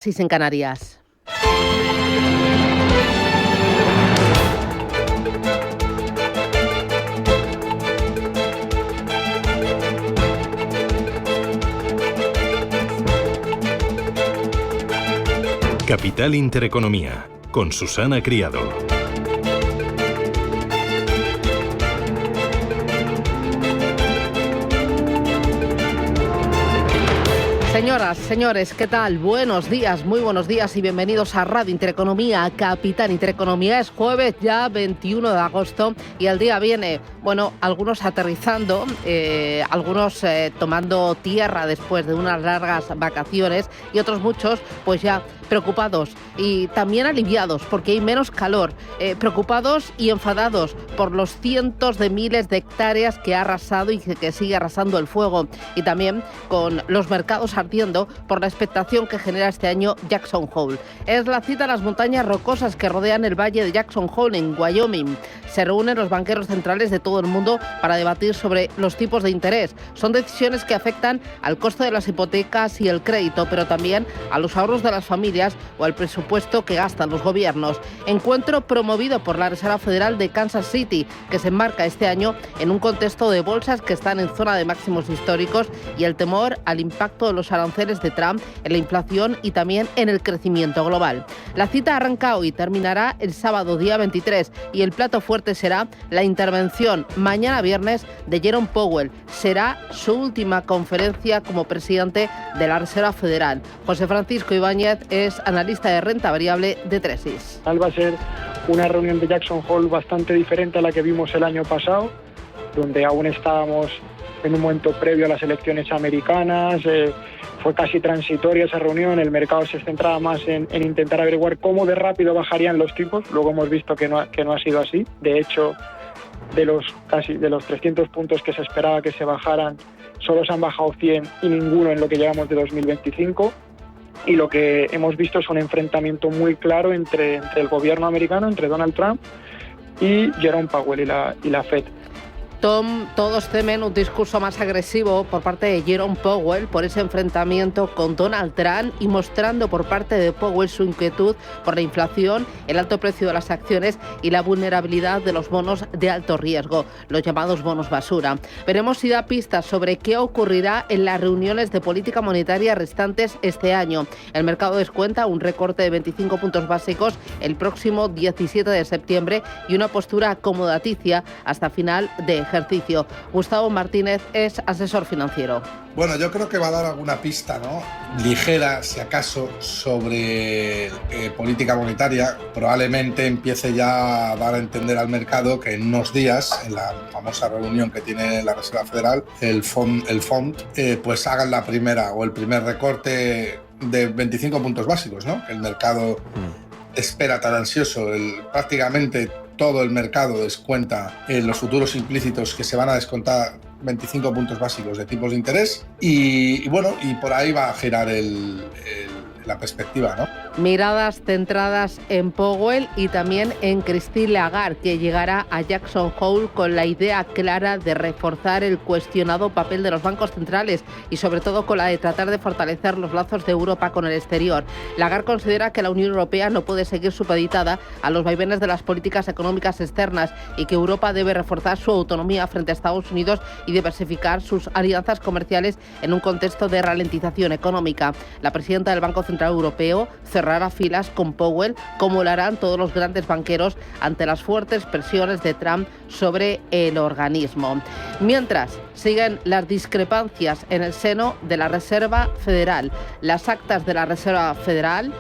6 en Canarias. Capital Intereconomía, con Susana Criado. Señoras, señores, ¿qué tal? Buenos días, muy buenos días y bienvenidos a Radio Intereconomía, a Capital Intereconomía. Es jueves ya 21 de agosto y el día viene, algunos aterrizando, algunos tomando tierra después de unas largas vacaciones y otros muchos pues ya preocupados y también aliviados porque hay menos calor, preocupados y enfadados por los cientos de miles de hectáreas que ha arrasado y que sigue arrasando el fuego, y también con los mercados ardiendo por la expectación que genera este año Jackson Hole. Es la cita a las montañas rocosas que rodean el valle de Jackson Hole en Wyoming. Se reúnen los banqueros centrales de todo el mundo para debatir sobre los tipos de interés. Son decisiones que afectan al costo de las hipotecas y el crédito, pero también a los ahorros de las familias o al presupuesto que gastan los gobiernos. Encuentro promovido por la Reserva Federal de Kansas City, que se enmarca este año en un contexto de bolsas que están en zona de máximos históricos y el temor al impacto de los aranceles de Trump en la inflación y también en el crecimiento global. La cita arranca hoy, terminará el sábado día 23 y el plato fuerte será la intervención mañana viernes de Jerome Powell. Será su última conferencia como presidente de la Reserva Federal. José Francisco Ibáñez es analista de renta variable de Tresis. Va a ser una reunión de Jackson Hole bastante diferente a la que vimos el año pasado, donde aún estábamos en un momento previo a las elecciones americanas. Fue casi transitoria esa reunión, el mercado se centraba más en intentar averiguar cómo de rápido bajarían los tipos. Luego hemos visto que no ha sido así. De hecho, de los 300 puntos que se esperaba que se bajaran, solo se han bajado 100 y ninguno en lo que llevamos de 2025. Y lo que hemos visto es un enfrentamiento muy claro entre el gobierno americano, entre Donald Trump y Jerome Powell y la Fed. Todos temen un discurso más agresivo por parte de Jerome Powell por ese enfrentamiento con Donald Trump y mostrando por parte de Powell su inquietud por la inflación, el alto precio de las acciones y la vulnerabilidad de los bonos de alto riesgo, los llamados bonos basura. Veremos si da pistas sobre qué ocurrirá en las reuniones de política monetaria restantes este año. El mercado descuenta un recorte de 25 puntos básicos el próximo 17 de septiembre y una postura acomodaticia hasta final de ejercicio. Gustavo Martínez es asesor financiero. Bueno, yo creo que va a dar alguna pista, ¿no? Ligera, si acaso, sobre política monetaria. Probablemente empiece ya a dar a entender al mercado que en unos días, en la famosa reunión que tiene la Reserva Federal, el FOMC, pues hagan la primera o el primer recorte de 25 puntos básicos, ¿no? El mercado espera tan ansioso, prácticamente todo el mercado descuenta los futuros implícitos que se van a descontar 25 puntos básicos de tipos de interés y por ahí va a girar la perspectiva, ¿no? Miradas centradas en Powell y también en Christine Lagarde, que llegará a Jackson Hole con la idea clara de reforzar el cuestionado papel de los bancos centrales y sobre todo con la de tratar de fortalecer los lazos de Europa con el exterior. Lagarde considera que la Unión Europea no puede seguir supeditada a los vaivenes de las políticas económicas externas y que Europa debe reforzar su autonomía frente a Estados Unidos y diversificar sus alianzas comerciales en un contexto de ralentización económica. La presidenta del Banco Central Europeo cerrará filas con Powell, como lo harán todos los grandes banqueros ante las fuertes presiones de Trump sobre el organismo. Mientras, siguen las discrepancias en el seno de la Reserva Federal. Las actas de la Reserva Federal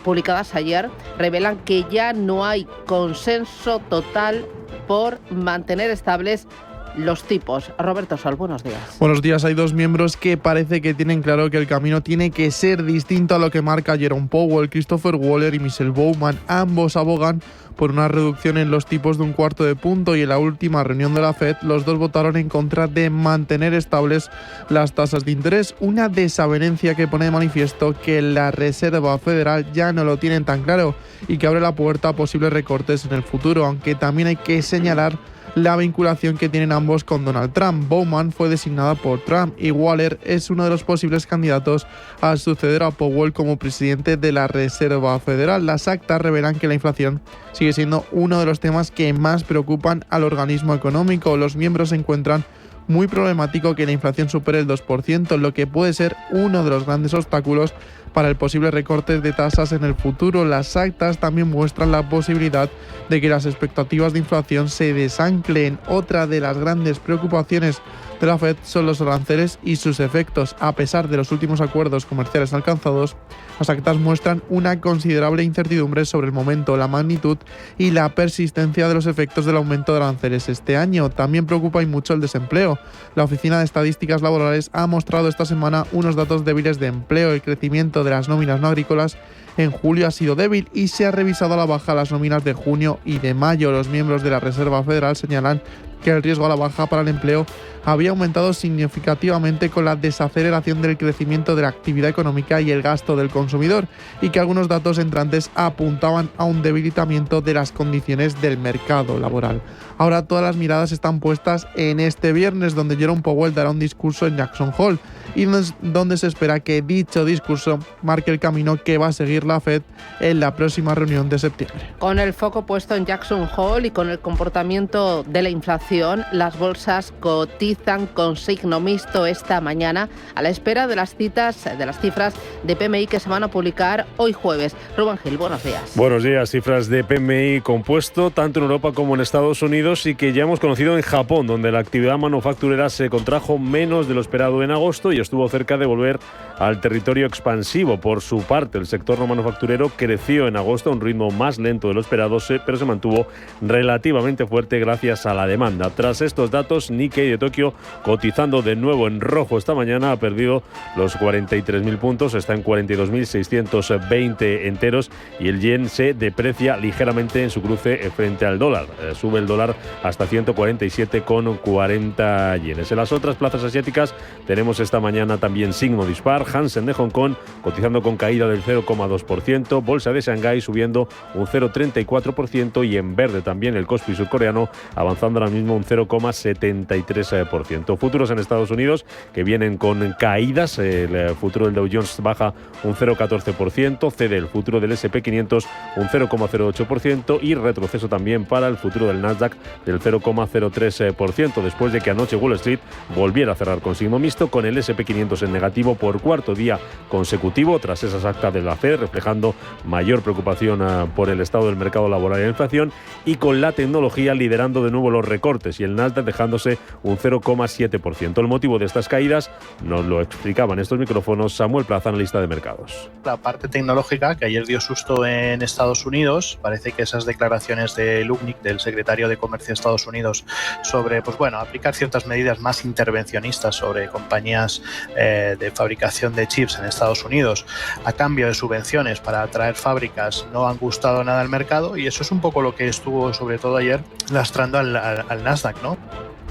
publicadas ayer revelan que ya no hay consenso total por mantener estables los tipos. Roberto Sol, buenos días. Buenos días. Hay dos miembros que parece que tienen claro que el camino tiene que ser distinto a lo que marca Jerome Powell. Christopher Waller y Michelle Bowman, ambos abogan por una reducción en los tipos de 1/4 punto, y en la última reunión de la Fed los dos votaron en contra de mantener estables las tasas de interés, una desavenencia que pone de manifiesto que la Reserva Federal ya no lo tienen tan claro y que abre la puerta a posibles recortes en el futuro, aunque también hay que señalar la vinculación que tienen ambos con Donald Trump. Bowman fue designada por Trump y Waller es uno de los posibles candidatos a suceder a Powell como presidente de la Reserva Federal. Las actas revelan que la inflación sigue siendo uno de los temas que más preocupan al organismo económico. Los miembros encuentran muy problemático que la inflación supere el 2%, lo que puede ser uno de los grandes obstáculos para el posible recorte de tasas en el futuro. Las actas también muestran la posibilidad de que las expectativas de inflación se desanclen. Otra de las grandes preocupaciones de la Fed son los aranceles y sus efectos. A pesar de los últimos acuerdos comerciales alcanzados, las actas muestran una considerable incertidumbre sobre el momento, la magnitud y la persistencia de los efectos del aumento de aranceles este año. También preocupa y mucho el desempleo. La Oficina de Estadísticas Laborales ha mostrado esta semana unos datos débiles de empleo. El crecimiento de las nóminas no agrícolas en julio ha sido débil y se ha revisado a la baja las nóminas de junio y de mayo. Los miembros de la Reserva Federal señalan que el riesgo a la baja para el empleo había aumentado significativamente con la desaceleración del crecimiento de la actividad económica y el gasto del consumidor, y que algunos datos entrantes apuntaban a un debilitamiento de las condiciones del mercado laboral. Ahora todas las miradas están puestas en este viernes, donde Jerome Powell dará un discurso en Jackson Hole y donde se espera que dicho discurso marque el camino que va a seguir la Fed en la próxima reunión de septiembre. Con el foco puesto en Jackson Hole y con el comportamiento de la inflación, las bolsas cotizan con signo mixto esta mañana a la espera de las cifras de PMI que se van a publicar hoy jueves. Rubén Gil, buenos días. Buenos días. Cifras de PMI compuesto tanto en Europa como en Estados Unidos y que ya hemos conocido en Japón, donde la actividad manufacturera se contrajo menos de lo esperado en agosto y estuvo cerca de volver al territorio expansivo. Por su parte, el sector no manufacturero creció en agosto a un ritmo más lento de lo esperado, pero se mantuvo relativamente fuerte gracias a la demanda. Tras estos datos, Nikkei de Tokio, cotizando de nuevo en rojo esta mañana, ha perdido los 43.000 puntos, está en 42.620 enteros y el yen se deprecia ligeramente en su cruce frente al dólar. Sube el dólar hasta 147,40 yenes. En las otras plazas asiáticas tenemos esta mañana también signo dispar. Hansen de Hong Kong cotizando con caída del 0,2%, bolsa de Shanghái subiendo un 0,34% y en verde también el Kospi surcoreano avanzando ahora mismo un 0,73%. Futuros en Estados Unidos que vienen con caídas. El futuro del Dow Jones baja un 0,14%, cede el futuro del S&P 500 un 0,08% y retroceso también para el futuro del Nasdaq del 0,03%, después de que anoche Wall Street volviera a cerrar con signo mixto, con el S&P 500 en negativo por cuarto día consecutivo tras esas actas de la Fed, reflejando mayor preocupación por el estado del mercado laboral y la inflación, y con la tecnología liderando de nuevo los recortes y el Nasdaq dejándose un 0,7%. El motivo de estas caídas nos lo explicaba en estos micrófonos Samuel Plaza, analista de mercados. La parte tecnológica, que ayer dio susto en Estados Unidos, parece que esas declaraciones de Lutnick, del secretario de Comercio de Estados Unidos, sobre aplicar ciertas medidas más intervencionistas sobre compañías de fabricación de chips en Estados Unidos a cambio de subvenciones para atraer fábricas, no han gustado nada al mercado, y eso es un poco lo que estuvo sobre todo ayer lastrando al Nasdaq, ¿no?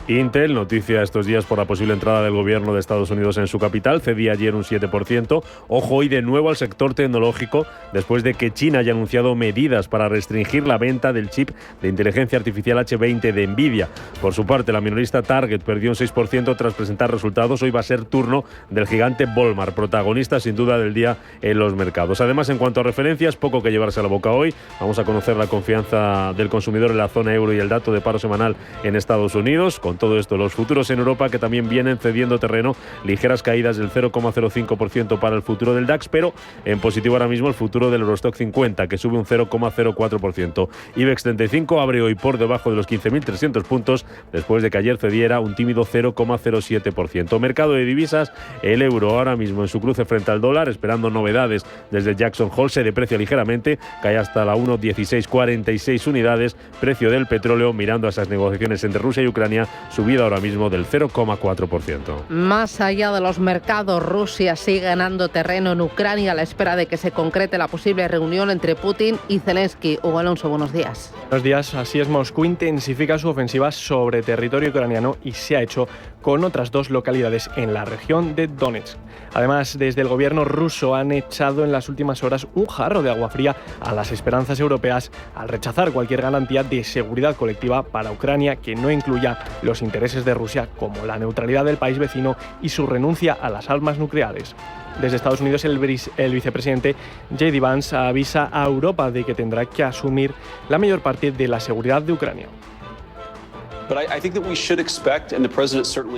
Intel, noticia estos días por la posible entrada del gobierno de Estados Unidos en su capital, cedía ayer un 7%. Ojo hoy de nuevo al sector tecnológico, después de que China haya anunciado medidas para restringir la venta del chip de inteligencia artificial H20 de Nvidia. Por su parte, la minorista Target perdió un 6% tras presentar resultados. Hoy va a ser turno del gigante Walmart, protagonista sin duda del día en los mercados. Además, en cuanto a referencias, poco que llevarse a la boca hoy. Vamos a conocer la confianza del consumidor en la zona euro y el dato de paro semanal en Estados Unidos. Con todo esto, los futuros en Europa que también vienen cediendo terreno, ligeras caídas del 0,05% para el futuro del DAX, pero en positivo ahora mismo el futuro del Eurostock 50, que sube un 0,04%. IBEX 35 abre hoy por debajo de los 15.300 puntos, después de que ayer cediera un tímido 0,07%. Mercado de divisas, el euro ahora mismo en su cruce frente al dólar, esperando novedades desde Jackson Hole, se deprecia ligeramente, cae hasta la 1,1646 unidades. Precio del petróleo, mirando a esas negociaciones entre Rusia y Ucrania, subida ahora mismo del 0,4%. Más allá de los mercados, Rusia sigue ganando terreno en Ucrania a la espera de que se concrete la posible reunión entre Putin y Zelensky. Hugo Alonso, buenos días. Buenos días. Así es, Moscú intensifica su ofensiva sobre territorio ucraniano y se ha hecho con otras 2 localidades en la región de Donetsk. Además, desde el gobierno ruso han echado en las últimas horas un jarro de agua fría a las esperanzas europeas al rechazar cualquier garantía de seguridad colectiva para Ucrania que no incluya los intereses de Rusia, como la neutralidad del país vecino y su renuncia a las armas nucleares. Desde Estados Unidos, el vicepresidente J.D. Vance avisa a Europa de que tendrá que asumir la mayor parte de la seguridad de Ucrania.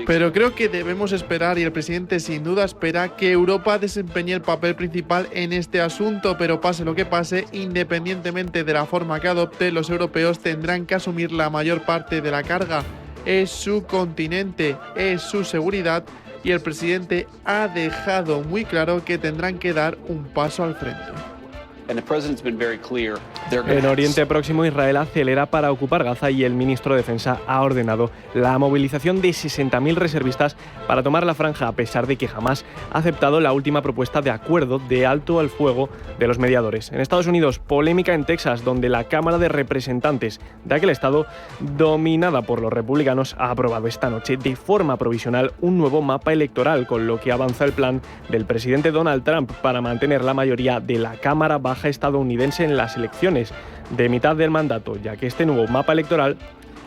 Pero creo que debemos esperar, y el presidente sin duda espera, que Europa desempeñe el papel principal en este asunto, pero pase lo que pase, independientemente de la forma que adopte, los europeos tendrán que asumir la mayor parte de la carga. Es su continente, es su seguridad, y el presidente ha dejado muy claro que tendrán que dar un paso al frente. En Oriente Próximo, Israel acelera para ocupar Gaza y el ministro de Defensa ha ordenado la movilización de 60.000 reservistas para tomar la franja, a pesar de que Hamás ha aceptado la última propuesta de acuerdo de alto al fuego de los mediadores. En Estados Unidos, polémica en Texas, donde la Cámara de Representantes de aquel estado, dominada por los republicanos, ha aprobado esta noche de forma provisional un nuevo mapa electoral, con lo que avanza el plan del presidente Donald Trump para mantener la mayoría de la Cámara Baja estadounidense en las elecciones de mitad del mandato, ya que este nuevo mapa electoral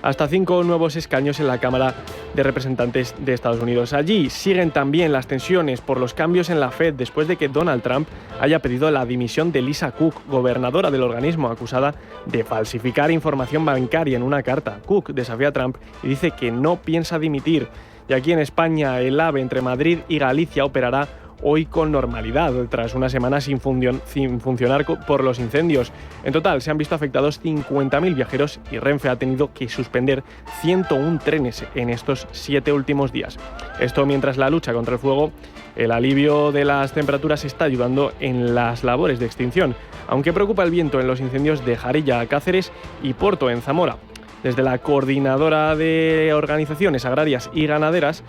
hasta 5 nuevos escaños en la Cámara de Representantes de Estados Unidos. Allí siguen también las tensiones por los cambios en la Fed después de que Donald Trump haya pedido la dimisión de Lisa Cook, gobernadora del organismo, acusada de falsificar información bancaria en una carta. Cook desafía a Trump y dice que no piensa dimitir. Y aquí en España, el AVE entre Madrid y Galicia operará hoy con normalidad, tras una semana sin funcionar por los incendios. En total se han visto afectados 50.000 viajeros y Renfe ha tenido que suspender 101 trenes en estos 7 últimos días. Esto mientras la lucha contra el fuego, el alivio de las temperaturas está ayudando en las labores de extinción, aunque preocupa el viento en los incendios de Jarilla, Cáceres y Porto, en Zamora. Desde la Coordinadora de Organizaciones Agrarias y Ganaderas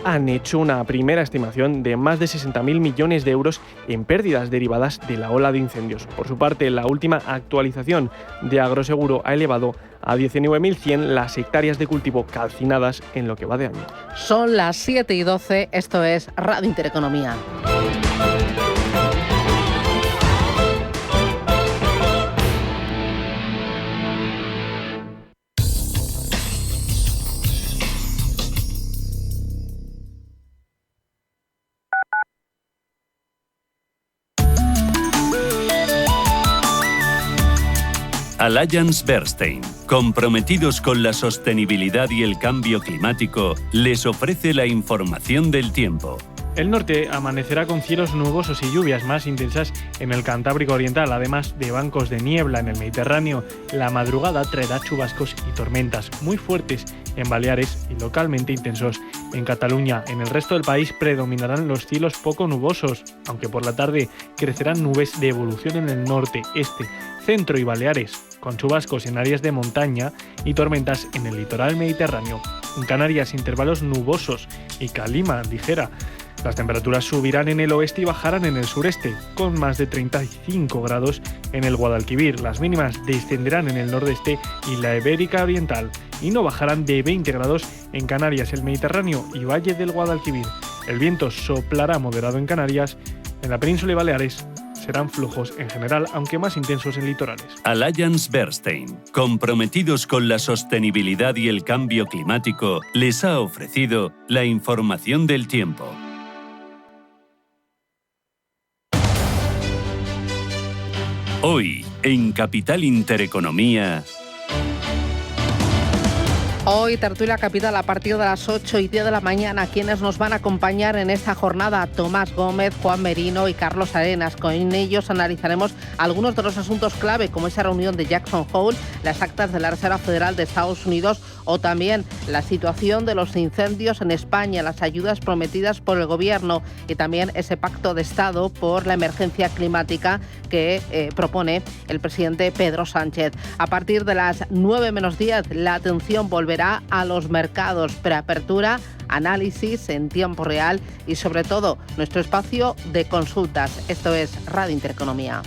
han hecho una primera estimación de más de 60.000 millones de euros en pérdidas derivadas de la ola de incendios. Por su parte, la última actualización de Agroseguro ha elevado a 19.100 las hectáreas de cultivo calcinadas en lo que va de año. Son las 7:12, esto es Radio Intereconomía. Allianz Bernstein, comprometidos con la sostenibilidad y el cambio climático, les ofrece la información del tiempo. El norte amanecerá con cielos nubosos y lluvias más intensas en el Cantábrico Oriental, además de bancos de niebla en el Mediterráneo. La madrugada traerá chubascos y tormentas muy fuertes en Baleares y localmente intensos en Cataluña. En el resto del país predominarán los cielos poco nubosos, aunque por la tarde crecerán nubes de evolución en el norte, este, centro y Baleares, con chubascos en áreas de montaña y tormentas en el litoral mediterráneo. En Canarias, intervalos nubosos y calima ligera. Las temperaturas subirán en el oeste y bajarán en el sureste, con más de 35 grados en el Guadalquivir. Las mínimas descenderán en el nordeste y la Ibérica Oriental y no bajarán de 20 grados en Canarias, el Mediterráneo y Valle del Guadalquivir. El viento soplará moderado en Canarias, en la península y Baleares serán flojos en general, aunque más intensos en litorales. Allianz Bernstein, comprometidos con la sostenibilidad y el cambio climático, les ha ofrecido la información del tiempo. Hoy, en Capital Intereconomía... Hoy, tertulia capital a partir de las 8:10 de la mañana. Quienes nos van a acompañar en esta jornada: Tomás Gómez, Juan Merino y Carlos Arenas. Con ellos analizaremos algunos de los asuntos clave, como esa reunión de Jackson Hole, las actas de la Reserva Federal de Estados Unidos o también la situación de los incendios en España, las ayudas prometidas por el Gobierno y también ese pacto de Estado por la emergencia climática que propone el presidente Pedro Sánchez. A partir de las 9 menos 10, la atención volverá volverá a los mercados. Preapertura, análisis en tiempo real y sobre todo nuestro espacio de consultas. Esto es Radio Intereconomía.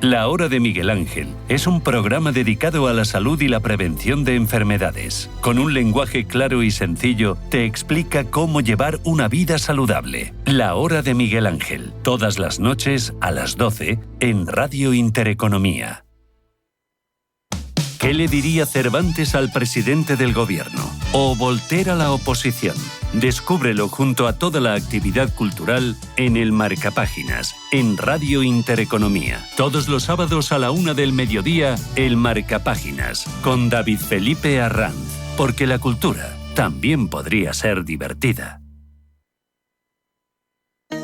La Hora de Miguel Ángel es un programa dedicado a la salud y la prevención de enfermedades. Con un lenguaje claro y sencillo, te explica cómo llevar una vida saludable. La Hora de Miguel Ángel, todas las noches a las 12 en Radio Intereconomía. ¿Qué le diría Cervantes al presidente del gobierno? ¿O Voltaire a la oposición? Descúbrelo junto a toda la actividad cultural en el Marcapáginas, en Radio Intereconomía. Todos los sábados a la 1 del mediodía, el Marcapáginas, con David Felipe Arranz. Porque la cultura también podría ser divertida.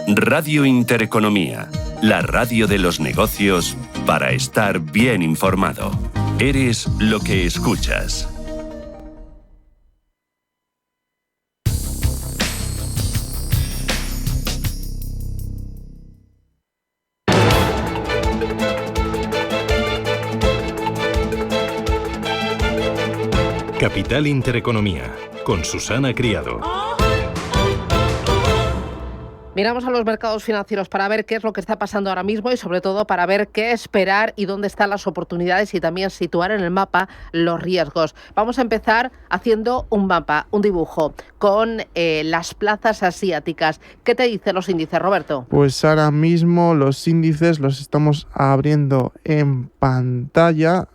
Radio Intereconomía, la radio de los negocios para estar bien informado. Eres lo que escuchas. Capital Intereconomía, con Susana Criado. Miramos a los mercados financieros para ver qué es lo que está pasando ahora mismo y sobre todo para ver qué esperar y dónde están las oportunidades y también situar en el mapa los riesgos. Vamos a empezar haciendo un mapa, un dibujo con las plazas asiáticas. ¿Qué te dicen los índices, Roberto? Pues ahora mismo los índices los estamos abriendo en pantalla.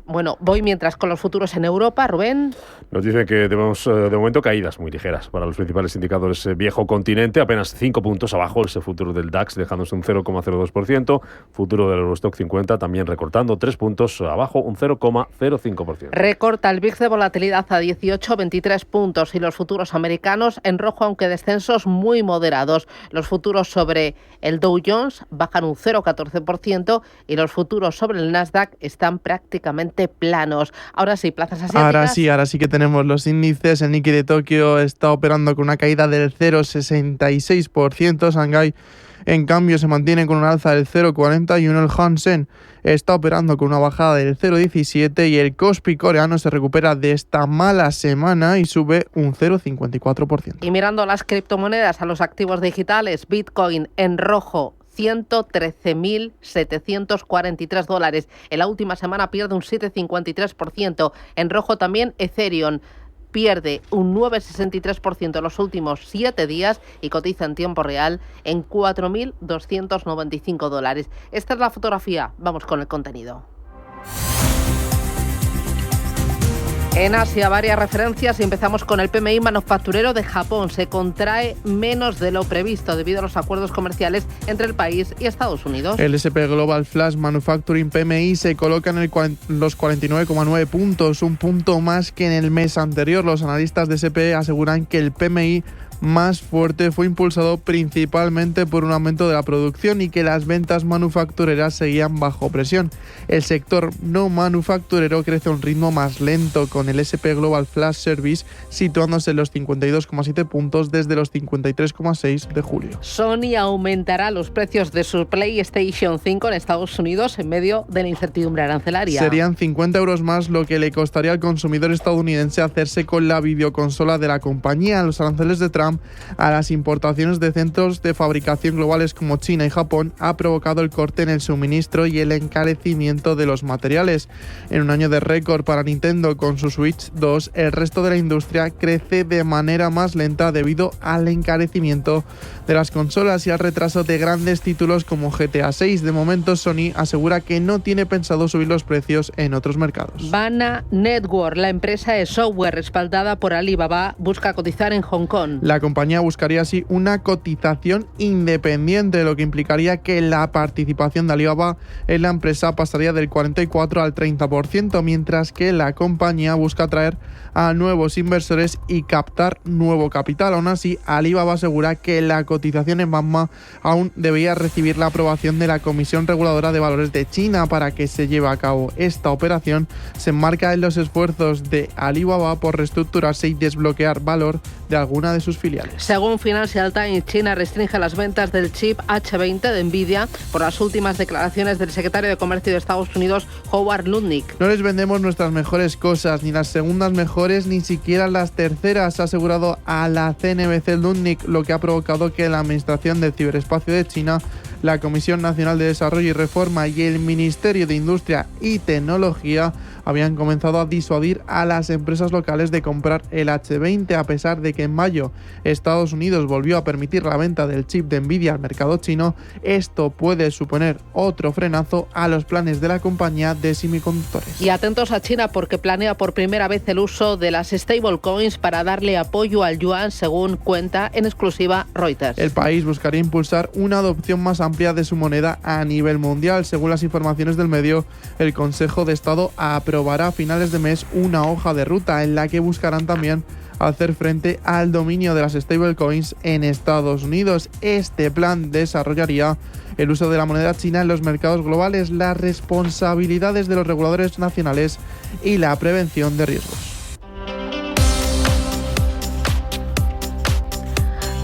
Bueno, voy mientras con los futuros en Europa, Rubén. Nos dicen que tenemos de momento caídas muy ligeras para los principales indicadores viejo continente, apenas 5 puntos abajo el futuro del DAX, dejándose un 0,02%, futuro del Eurostock 50 también recortando 3 puntos abajo, un 0,05%. Recorta el VIX de volatilidad a 18,23 puntos y los futuros americanos en rojo, aunque descensos muy moderados. Los futuros sobre el Dow Jones bajan un 0,14% y los futuros sobre el Nasdaq están prácticamente planos. Ahora sí, plazas asiáticas. Ahora sí que tenemos los índices. El Nikkei de Tokio está operando con una caída del 0,66%. Shanghái, en cambio, se mantiene con un alza del 0,41%. El Hang está operando con una bajada del 0,17% y el Kospi coreano se recupera de esta mala semana y sube un 0,54%. Y mirando las criptomonedas, a los activos digitales, Bitcoin en rojo, $113.743. En la última semana pierde un 7,53%. En rojo también Ethereum pierde un 9,63% en los últimos 7 días y cotiza en tiempo real en $4.295. Esta es la fotografía. Vamos con el contenido. En Asia, varias referencias y empezamos con el PMI manufacturero de Japón. Se contrae menos de lo previsto debido a los acuerdos comerciales entre el país y Estados Unidos. El S&P Global Flash Manufacturing PMI se coloca en los 49,9 puntos, un punto más que en el mes anterior. Los analistas de S&P aseguran que el PMI más fuerte fue impulsado principalmente por un aumento de la producción y que las ventas manufactureras seguían bajo presión. El sector no manufacturero crece a un ritmo más lento, con el S&P Global Flash Service situándose en los 52,7 puntos desde los 53,6 de julio. Sony aumentará los precios de su PlayStation 5 en Estados Unidos en medio de la incertidumbre arancelaria. Serían 50 euros más lo que le costaría al consumidor estadounidense hacerse con la videoconsola de la compañía. Los aranceles de Trump a las importaciones de centros de fabricación globales como China y Japón ha provocado el corte en el suministro y el encarecimiento de los materiales. En un año de récord para Nintendo con su Switch 2, el resto de la industria crece de manera más lenta debido al encarecimiento de las consolas y al retraso de grandes títulos como GTA 6. De momento, Sony asegura que no tiene pensado subir los precios en otros mercados. Vana Network, la empresa de software respaldada por Alibaba, busca cotizar en Hong Kong. La compañía buscaría así una cotización independiente, lo que implicaría que la participación de Alibaba en la empresa pasaría del 44 al 30%, mientras que la compañía busca atraer a nuevos inversores y captar nuevo capital. Aún así, Alibaba asegura que la cotización en BATMA aún debería recibir la aprobación de la Comisión Reguladora de Valores de China para que se lleve a cabo. Esta operación se enmarca en los esfuerzos de Alibaba por reestructurarse y desbloquear valor de alguna de sus filiales. filiales. Según Financial Times, China restringe las ventas del chip H20 de Nvidia por las últimas declaraciones del secretario de Comercio de Estados Unidos, Howard Lutnick. No les vendemos nuestras mejores cosas, ni las segundas mejores, ni siquiera las terceras, ha asegurado a la CNBC Lutnick, lo que ha provocado que la Administración del Ciberespacio de China, la Comisión Nacional de Desarrollo y Reforma y el Ministerio de Industria y Tecnología habían comenzado a disuadir a las empresas locales de comprar el H20, a pesar de que en mayo Estados Unidos volvió a permitir la venta del chip de Nvidia al mercado chino. Esto puede suponer otro frenazo a los planes de la compañía de semiconductores. Y atentos a China, porque planea por primera vez el uso de las stablecoins para darle apoyo al yuan, según cuenta en exclusiva Reuters. El país buscaría impulsar una adopción más amplia de su moneda a nivel mundial. Según las informaciones del medio, el Consejo de Estado aprobará a finales de mes una hoja de ruta en la que buscarán también hacer frente al dominio de las stablecoins en Estados Unidos. Este plan desarrollaría el uso de la moneda china en los mercados globales, las responsabilidades de los reguladores nacionales y la prevención de riesgos.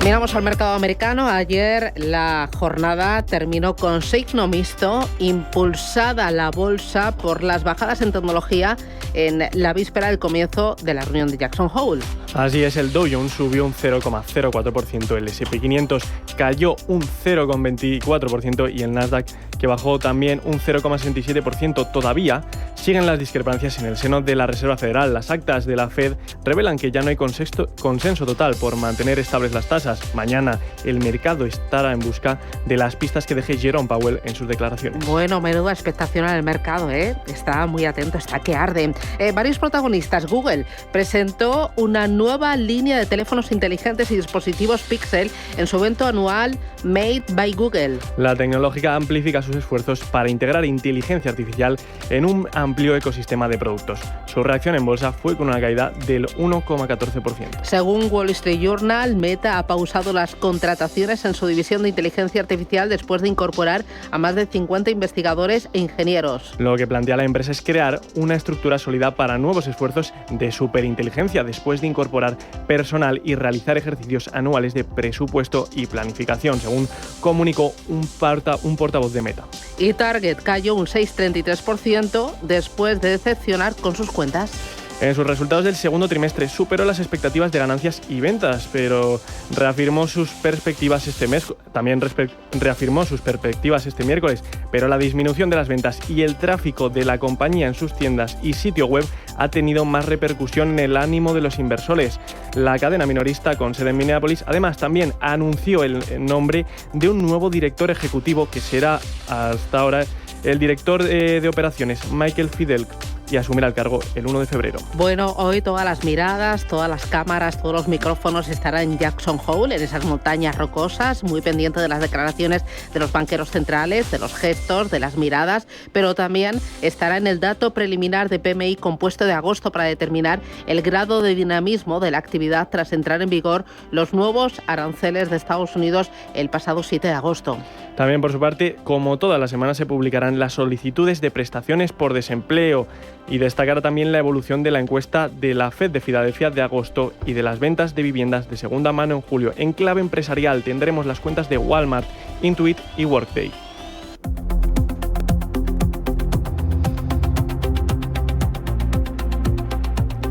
Miramos al mercado americano. Ayer la jornada terminó con signo mixto, impulsada la bolsa por las bajadas en tecnología en la víspera del comienzo de la reunión de Jackson Hole. Así es, el Dow Jones subió un 0,04%, el S&P 500 cayó un 0,24% y el Nasdaq, que bajó también un 0,67%. Todavía siguen las discrepancias en el seno de la Reserva Federal. Las actas de la Fed revelan que ya no hay consenso total por mantener estables las tasas. Mañana el mercado estará en busca de las pistas que deje Jerome Powell en sus declaraciones. Bueno, menuda expectación en el mercado, ¿eh? Está muy atento, está que arde. Varios protagonistas. Google presentó una nueva línea de teléfonos inteligentes y dispositivos Pixel en su evento anual Made by Google. La tecnológica amplifica sus esfuerzos para integrar inteligencia artificial en un amplio ecosistema de productos. Su reacción en bolsa fue con una caída del 1,14%. Según Wall Street Journal, Meta ha pausado las contrataciones en su división de inteligencia artificial después de incorporar a más de 50 investigadores e ingenieros. Lo que plantea la empresa es crear una estructura sólida para nuevos esfuerzos de superinteligencia después de incorporar personal y realizar ejercicios anuales de presupuesto y planificación, según comunicó un portavoz de Meta. Y Target cayó un 6,33% después de decepcionar con sus cuentas. En sus resultados del segundo trimestre superó las expectativas de ganancias y ventas, pero reafirmó sus perspectivas este mes. También reafirmó sus perspectivas este miércoles, pero la disminución de las ventas y el tráfico de la compañía en sus tiendas y sitio web ha tenido más repercusión en el ánimo de los inversores. La cadena minorista con sede en Minneapolis además también anunció el nombre de un nuevo director ejecutivo que será hasta ahora el director de operaciones Michael Fidel, y asumirá el cargo el 1 de febrero. Bueno, hoy todas las miradas, todas las cámaras, todos los micrófonos estarán en Jackson Hole, en esas montañas rocosas, muy pendiente de las declaraciones de los banqueros centrales, de los gestos, de las miradas, pero también estará en el dato preliminar de PMI compuesto de agosto para determinar el grado de dinamismo de la actividad tras entrar en vigor los nuevos aranceles de Estados Unidos el pasado 7 de agosto. También, por su parte, como todas las semanas, se publicarán las solicitudes de prestaciones por desempleo y destacará también la evolución de la encuesta de la Fed de Filadelfia de agosto y de las ventas de viviendas de segunda mano en julio. En clave empresarial tendremos las cuentas de Walmart, Intuit y Workday.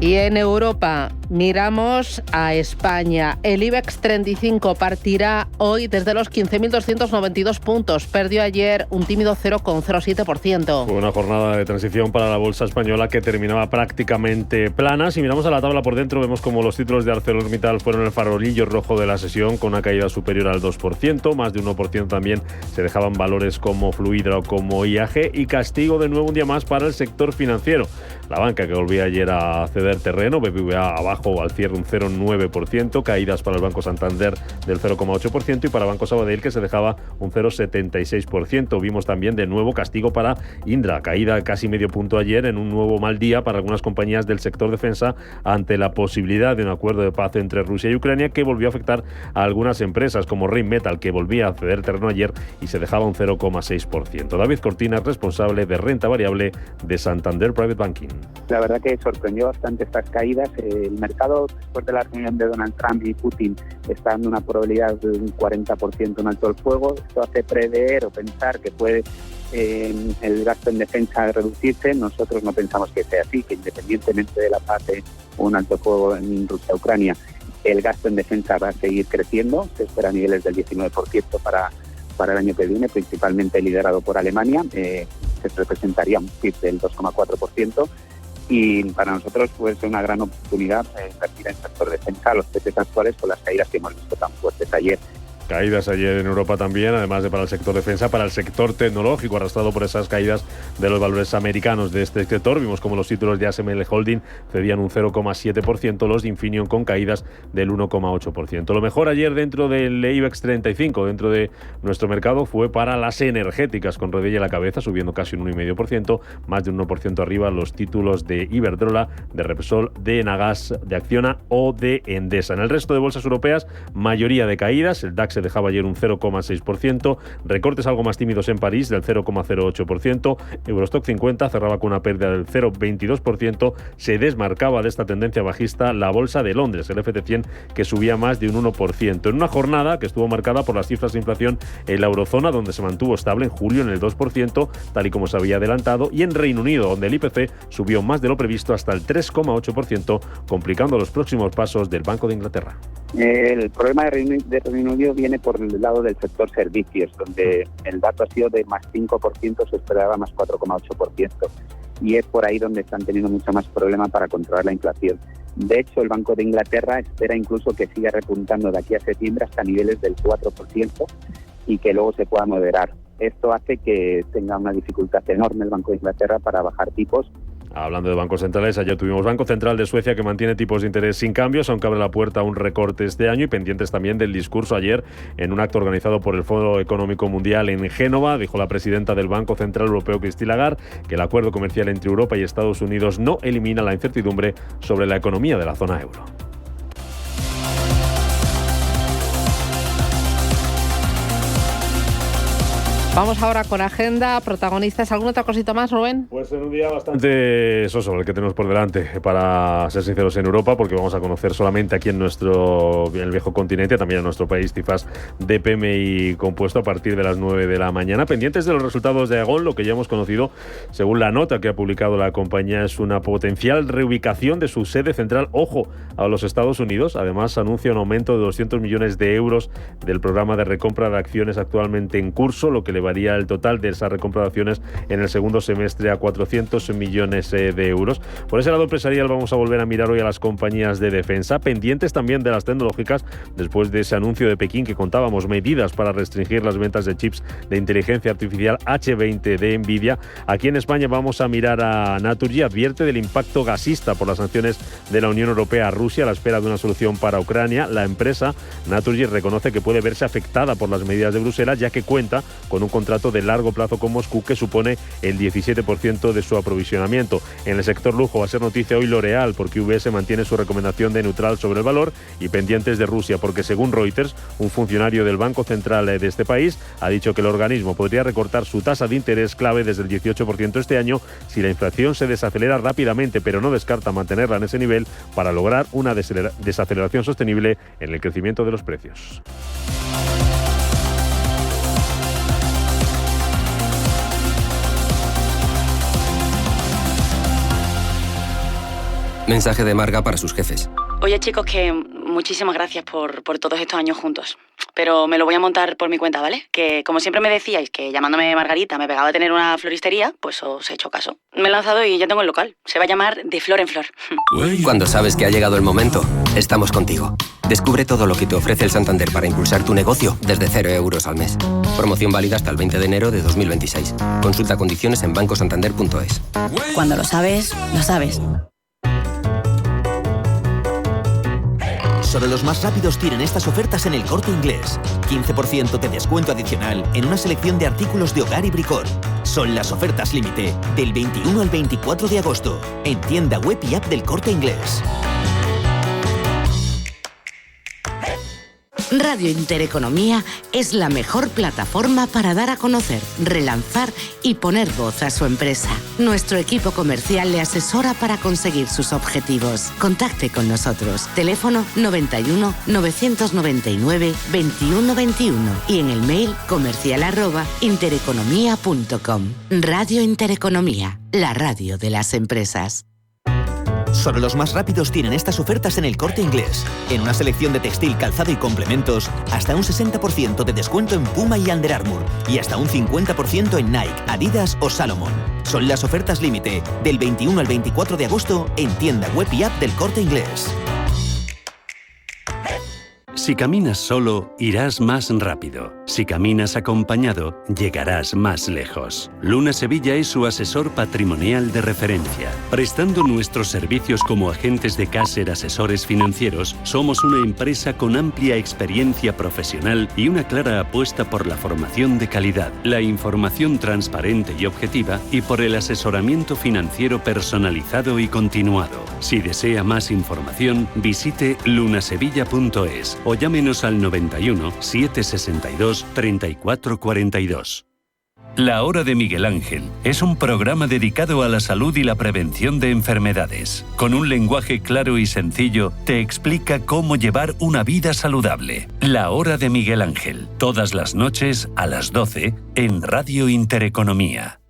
Y en Europa miramos a España. El IBEX 35 partirá hoy desde los 15.292 puntos. Perdió ayer un tímido 0,07%. Fue una jornada de transición para la bolsa española que terminaba prácticamente plana. Si miramos a la tabla por dentro, vemos como los títulos de ArcelorMittal fueron el farolillo rojo de la sesión, con una caída superior al 2%. Más de 1% también se dejaban valores como Fluidra o como IAG. Y castigo de nuevo un día más para el sector financiero. La banca, que volvía ayer a ceder terreno, BBVA abajo al cierre un 0,9%, caídas para el Banco Santander del 0,8% y para Banco Sabadell, que se dejaba un 0,76%. Vimos también de nuevo castigo para Indra, caída casi medio punto ayer en un nuevo mal día para algunas compañías del sector defensa ante la posibilidad de un acuerdo de paz entre Rusia y Ucrania, que volvió a afectar a algunas empresas como Rheinmetall, que volvía a ceder terreno ayer y se dejaba un 0,6%. David Cortina, responsable de renta variable de Santander Private Banking. La verdad que sorprendió bastante estas caídas. El mercado, después de la reunión de Donald Trump y Putin, está dando una probabilidad de un 40% en alto el fuego. Esto hace prever o pensar que puede el gasto en defensa reducirse. Nosotros no pensamos que sea así, que independientemente de la paz o un alto fuego en Rusia-Ucrania, el gasto en defensa va a seguir creciendo. Se espera niveles del 19% para el año que viene, principalmente liderado por Alemania. Se representaría un PIB del 2,4%. Y para nosotros puede ser una gran oportunidad invertir en el sector defensa a los precios actuales con las caídas que hemos visto tan fuertes ayer. Caídas ayer en Europa también, además de para el sector defensa, para el sector tecnológico, arrastrado por esas caídas de los valores americanos de este sector. Vimos como los títulos de ASML Holding cedían un 0,7%, los de Infineon con caídas del 1,8%. Lo mejor ayer dentro del IBEX 35, dentro de nuestro mercado, fue para las energéticas, con Redella a la cabeza, subiendo casi un 1,5%, más de un 1% arriba los títulos de Iberdrola, de Repsol, de Enagas, de Acciona o de Endesa. En el resto de bolsas europeas, mayoría de caídas. El DAX se dejaba ayer un 0,6%, recortes algo más tímidos en París del 0,08%, Eurostock 50 cerraba con una pérdida del 0,22%, se desmarcaba de esta tendencia bajista la bolsa de Londres, el FT100, que subía más de un 1%, en una jornada que estuvo marcada por las cifras de inflación en la eurozona, donde se mantuvo estable en julio en el 2%, tal y como se había adelantado, y en Reino Unido, donde el IPC subió más de lo previsto hasta el 3,8%, complicando los próximos pasos del Banco de Inglaterra. El problema de Reino Unido viene por el lado del sector servicios, donde el dato ha sido de más 5%, se esperaba más 4,8%. Y es por ahí donde están teniendo mucho más problema para controlar la inflación. De hecho, el Banco de Inglaterra espera incluso que siga repuntando de aquí a septiembre hasta niveles del 4% y que luego se pueda moderar. Esto hace que tenga una dificultad enorme el Banco de Inglaterra para bajar tipos. Hablando de bancos centrales, ayer tuvimos Banco Central de Suecia que mantiene tipos de interés sin cambios, aunque abre la puerta a un recorte este año, y pendientes también del discurso ayer en un acto organizado por el Foro Económico Mundial en Génova. Dijo la presidenta del Banco Central Europeo, Christine Lagarde, que el acuerdo comercial entre Europa y Estados Unidos no elimina la incertidumbre sobre la economía de la zona euro. Vamos ahora con agenda, protagonistas. ¿Alguna otra cosita más, Rubén? Pues en un día bastante soso el que tenemos por delante, para ser sinceros, en Europa, porque vamos a conocer solamente aquí en el viejo continente, también en nuestro país, cifras de PMI compuesto a partir de las 9 de la mañana. Pendientes de los resultados de Aegon, lo que ya hemos conocido, según la nota que ha publicado la compañía, es una potencial reubicación de su sede central, ojo, a los Estados Unidos. Además, anuncia un aumento de 200 millones de euros del programa de recompra de acciones actualmente en curso, lo que le varía el total de esas recompra de acciones en el segundo semestre a 400 millones de euros. Por ese lado empresarial vamos a volver a mirar hoy a las compañías de defensa, pendientes también de las tecnológicas, después de ese anuncio de Pekín que contábamos, medidas para restringir las ventas de chips de inteligencia artificial H20 de Nvidia. Aquí en España vamos a mirar a Naturgy, advierte del impacto gasista por las sanciones de la Unión Europea a Rusia a la espera de una solución para Ucrania. La empresa Naturgy reconoce que puede verse afectada por las medidas de Bruselas, ya que cuenta con un contrato de largo plazo con Moscú que supone el 17% de su aprovisionamiento. En el sector lujo va a ser noticia hoy L'Oréal, porque UBS mantiene su recomendación de neutral sobre el valor, y pendientes de Rusia, porque según Reuters, un funcionario del Banco Central de este país ha dicho que el organismo podría recortar su tasa de interés clave desde el 18% este año si la inflación se desacelera rápidamente, pero no descarta mantenerla en ese nivel para lograr una desaceleración sostenible en el crecimiento de los precios. Mensaje de Marga para sus jefes. Oye, chicos, que muchísimas gracias por todos estos años juntos. Pero me lo voy a montar por mi cuenta, ¿vale? Que como siempre me decíais que llamándome Margarita me pegaba a tener una floristería, pues os he hecho caso. Me he lanzado y ya tengo el local. Se va a llamar De Flor en Flor. Cuando sabes que ha llegado el momento, estamos contigo. Descubre todo lo que te ofrece el Santander para impulsar tu negocio desde 0 euros al mes. Promoción válida hasta el 20 de enero de 2026. Consulta condiciones en bancosantander.es. Cuando lo sabes, lo sabes. Solo los más rápidos tienen estas ofertas en El Corte Inglés. 15% de descuento adicional en una selección de artículos de hogar y bricón. Son las ofertas límite del 21 al 24 de agosto en tienda web y app del Corte Inglés. Radio Intereconomía es la mejor plataforma para dar a conocer, relanzar y poner voz a su empresa. Nuestro equipo comercial le asesora para conseguir sus objetivos. Contacte con nosotros. Teléfono 91 999 21 21 y en el mail comercial@intereconomia.com. Radio Intereconomía, la radio de las empresas. Solo los más rápidos tienen estas ofertas en El Corte Inglés. En una selección de textil, calzado y complementos, hasta un 60% de descuento en Puma y Under Armour y hasta un 50% en Nike, Adidas o Salomon. Son las ofertas límite del 21 al 24 de agosto en tienda web y app del Corte Inglés. Si caminas solo, irás más rápido. Si caminas acompañado, llegarás más lejos. Luna Sevilla es su asesor patrimonial de referencia. Prestando nuestros servicios como agentes de Caser Asesores Financieros, somos una empresa con amplia experiencia profesional y una clara apuesta por la formación de calidad, la información transparente y objetiva y por el asesoramiento financiero personalizado y continuado. Si desea más información, visite lunasevilla.es o llámenos al 91 762 3442. La Hora de Miguel Ángel es un programa dedicado a la salud y la prevención de enfermedades. Con un lenguaje claro y sencillo, te explica cómo llevar una vida saludable. La Hora de Miguel Ángel, todas las noches a las 12 en Radio Intereconomía.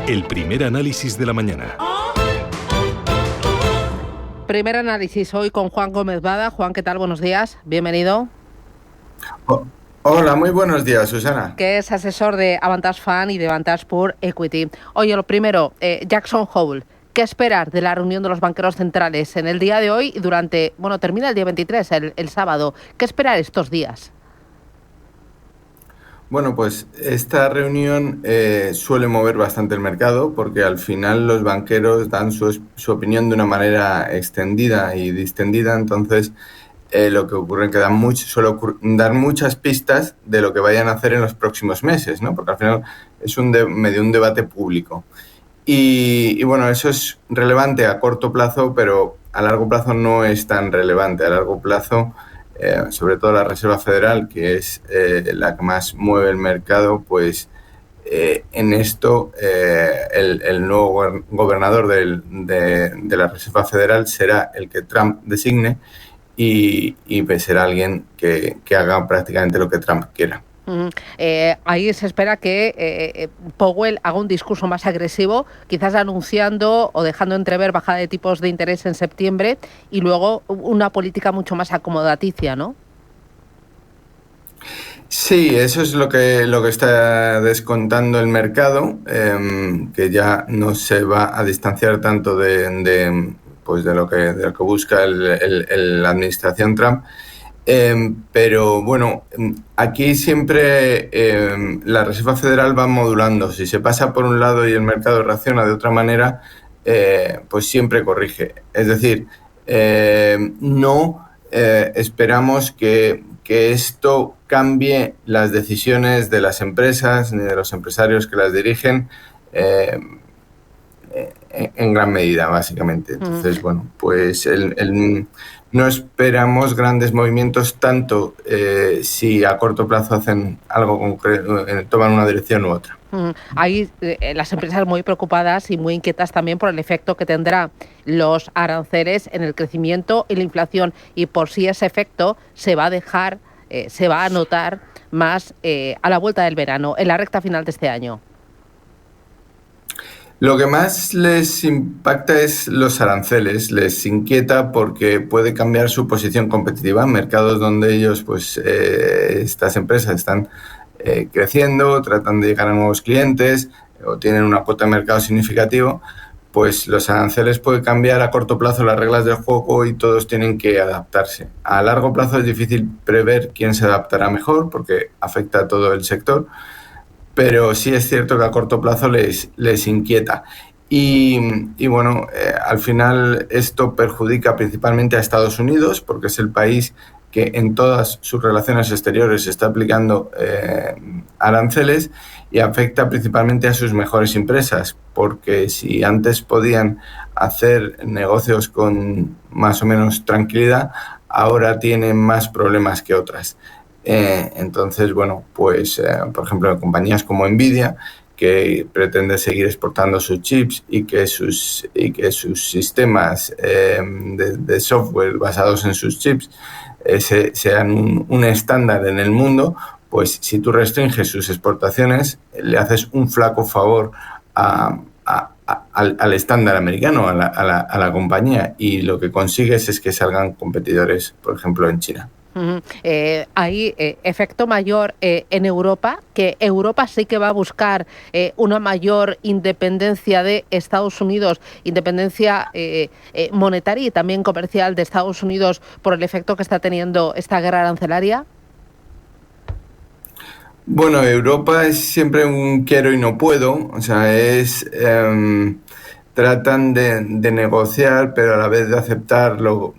El primer análisis de la mañana. Primer análisis hoy con Juan Gómez Bada. Juan, ¿qué tal? Buenos días. Bienvenido. Hola, muy buenos días, Susana. Que es asesor de Avantage Fund y de Avantage Pure Equity. Oye, lo primero, Jackson Hole. ¿Qué esperar de la reunión de los banqueros centrales en el día de hoy y durante, termina el día 23, el sábado? ¿Qué esperar estos días? Bueno, pues esta reunión suele mover bastante el mercado porque al final los banqueros dan su opinión de una manera extendida y distendida, entonces lo que ocurre es que suele dar muchas pistas de lo que vayan a hacer en los próximos meses, ¿no? Porque al final es medio un debate público. Y bueno, eso es relevante a corto plazo, pero a largo plazo no es tan relevante. A largo plazo, sobre todo la Reserva Federal, que es la que más mueve el mercado, pues en esto el nuevo gobernador de la Reserva Federal será el que Trump designe y pues será alguien que haga prácticamente lo que Trump quiera. Ahí se espera que Powell haga un discurso más agresivo, quizás anunciando o dejando entrever bajada de tipos de interés en septiembre y luego una política mucho más acomodaticia, ¿no? Sí, eso es lo que está descontando el mercado, que ya no se va a distanciar tanto de lo que busca la administración Trump. Pero bueno, aquí siempre la Reserva Federal va modulando. Si se pasa por un lado y el mercado reacciona de otra manera, pues siempre corrige. Es decir, no esperamos que esto cambie las decisiones de las empresas ni de los empresarios que las dirigen en gran medida, básicamente. Entonces, bueno, pues no esperamos grandes movimientos, tanto si a corto plazo hacen algo concreto, toman una dirección u otra. Hay las empresas muy preocupadas y muy inquietas también por el efecto que tendrá los aranceles en el crecimiento y la inflación, y por si ese efecto se va a notar más a la vuelta del verano, en la recta final de este año. Lo que más les impacta es los aranceles, les inquieta porque puede cambiar su posición competitiva en mercados donde ellos, estas empresas están creciendo, tratan de llegar a nuevos clientes o tienen una cuota de mercado significativo, pues los aranceles pueden cambiar a corto plazo las reglas del juego y todos tienen que adaptarse. A largo plazo es difícil prever quién se adaptará mejor porque afecta a todo el sector, pero sí es cierto que a corto plazo les inquieta. Y bueno, al final esto perjudica principalmente a Estados Unidos porque es el país que en todas sus relaciones exteriores está aplicando aranceles y afecta principalmente a sus mejores empresas, porque si antes podían hacer negocios con más o menos tranquilidad, ahora tienen más problemas que otras. Entonces, bueno, pues por ejemplo, compañías como Nvidia, que pretende seguir exportando sus chips y que sus sistemas de software basados en sus chips sean un estándar en el mundo, pues si tú restringes sus exportaciones, le haces un flaco favor al estándar americano, a la compañía, y lo que consigues es que salgan competidores, por ejemplo, en China. Hay efecto mayor en Europa, que Europa sí que va a buscar una mayor independencia de Estados Unidos, independencia monetaria y también comercial de Estados Unidos por el efecto que está teniendo esta guerra arancelaria. Bueno, Europa es siempre un quiero y no puedo, o sea, tratan de negociar, pero a la vez de aceptar lo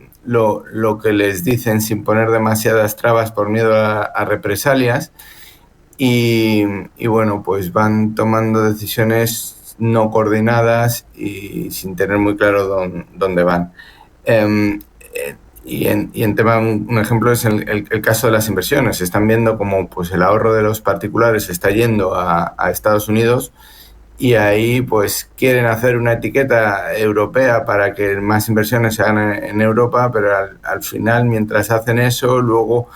que les dicen sin poner demasiadas trabas por miedo a represalias y bueno, pues van tomando decisiones no coordinadas y sin tener muy claro dónde van. Y en tema, un ejemplo es el caso de las inversiones. Están viendo como pues el ahorro de los particulares está yendo a Estados Unidos y ahí pues quieren hacer una etiqueta europea para que más inversiones se hagan en Europa, pero al final, mientras hacen eso, luego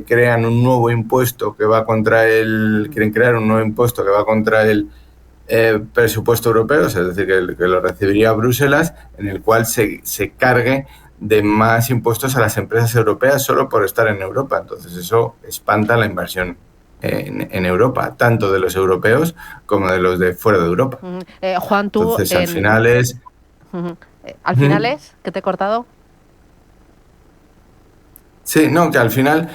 crean un nuevo impuesto que va contra quieren crear un nuevo impuesto que va contra el presupuesto europeo, es decir, que lo recibiría Bruselas, en el cual se cargue de más impuestos a las empresas europeas solo por estar en Europa. Entonces eso espanta la inversión en Europa, tanto de los europeos como de los de fuera de Europa. Juan, tú... Entonces al final es... ¿Al final es? ¿Que te he cortado? Sí, no, que al final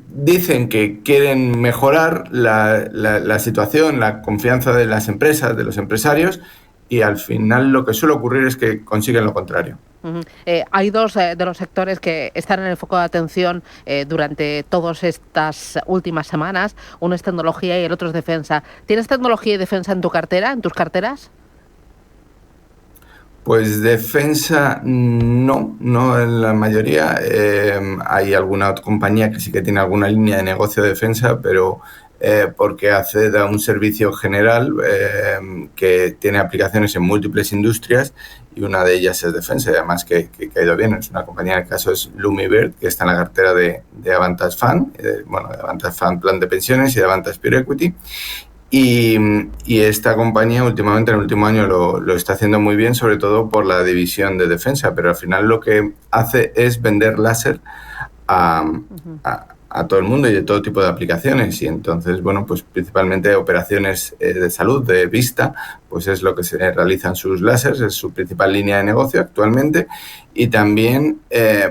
dicen que quieren mejorar la situación, la confianza de las empresas, de los empresarios, y al final lo que suele ocurrir es que consiguen lo contrario. Hay dos de los sectores que están en el foco de atención durante todas estas últimas semanas. Uno es tecnología y el otro es defensa. ¿Tienes tecnología y defensa en tu cartera, en tus carteras? Pues defensa no en la mayoría. Hay alguna otra compañía que sí que tiene alguna línea de negocio de defensa, pero porque accede a un servicio general que tiene aplicaciones en múltiples industrias y una de ellas es defensa, y además que ha ido bien. Es una compañía, en el caso es Lumibird, que está en la cartera de Avantage Fund, de Avantage Fund Plan de Pensiones y de Avantage Pure Equity. Y esta compañía últimamente, en el último año, lo está haciendo muy bien, sobre todo por la división de defensa, pero al final lo que hace es vender láser a todo el mundo y de todo tipo de aplicaciones, y entonces, bueno, pues principalmente operaciones de salud, de vista, pues es lo que se realizan sus láseres, es su principal línea de negocio actualmente, y también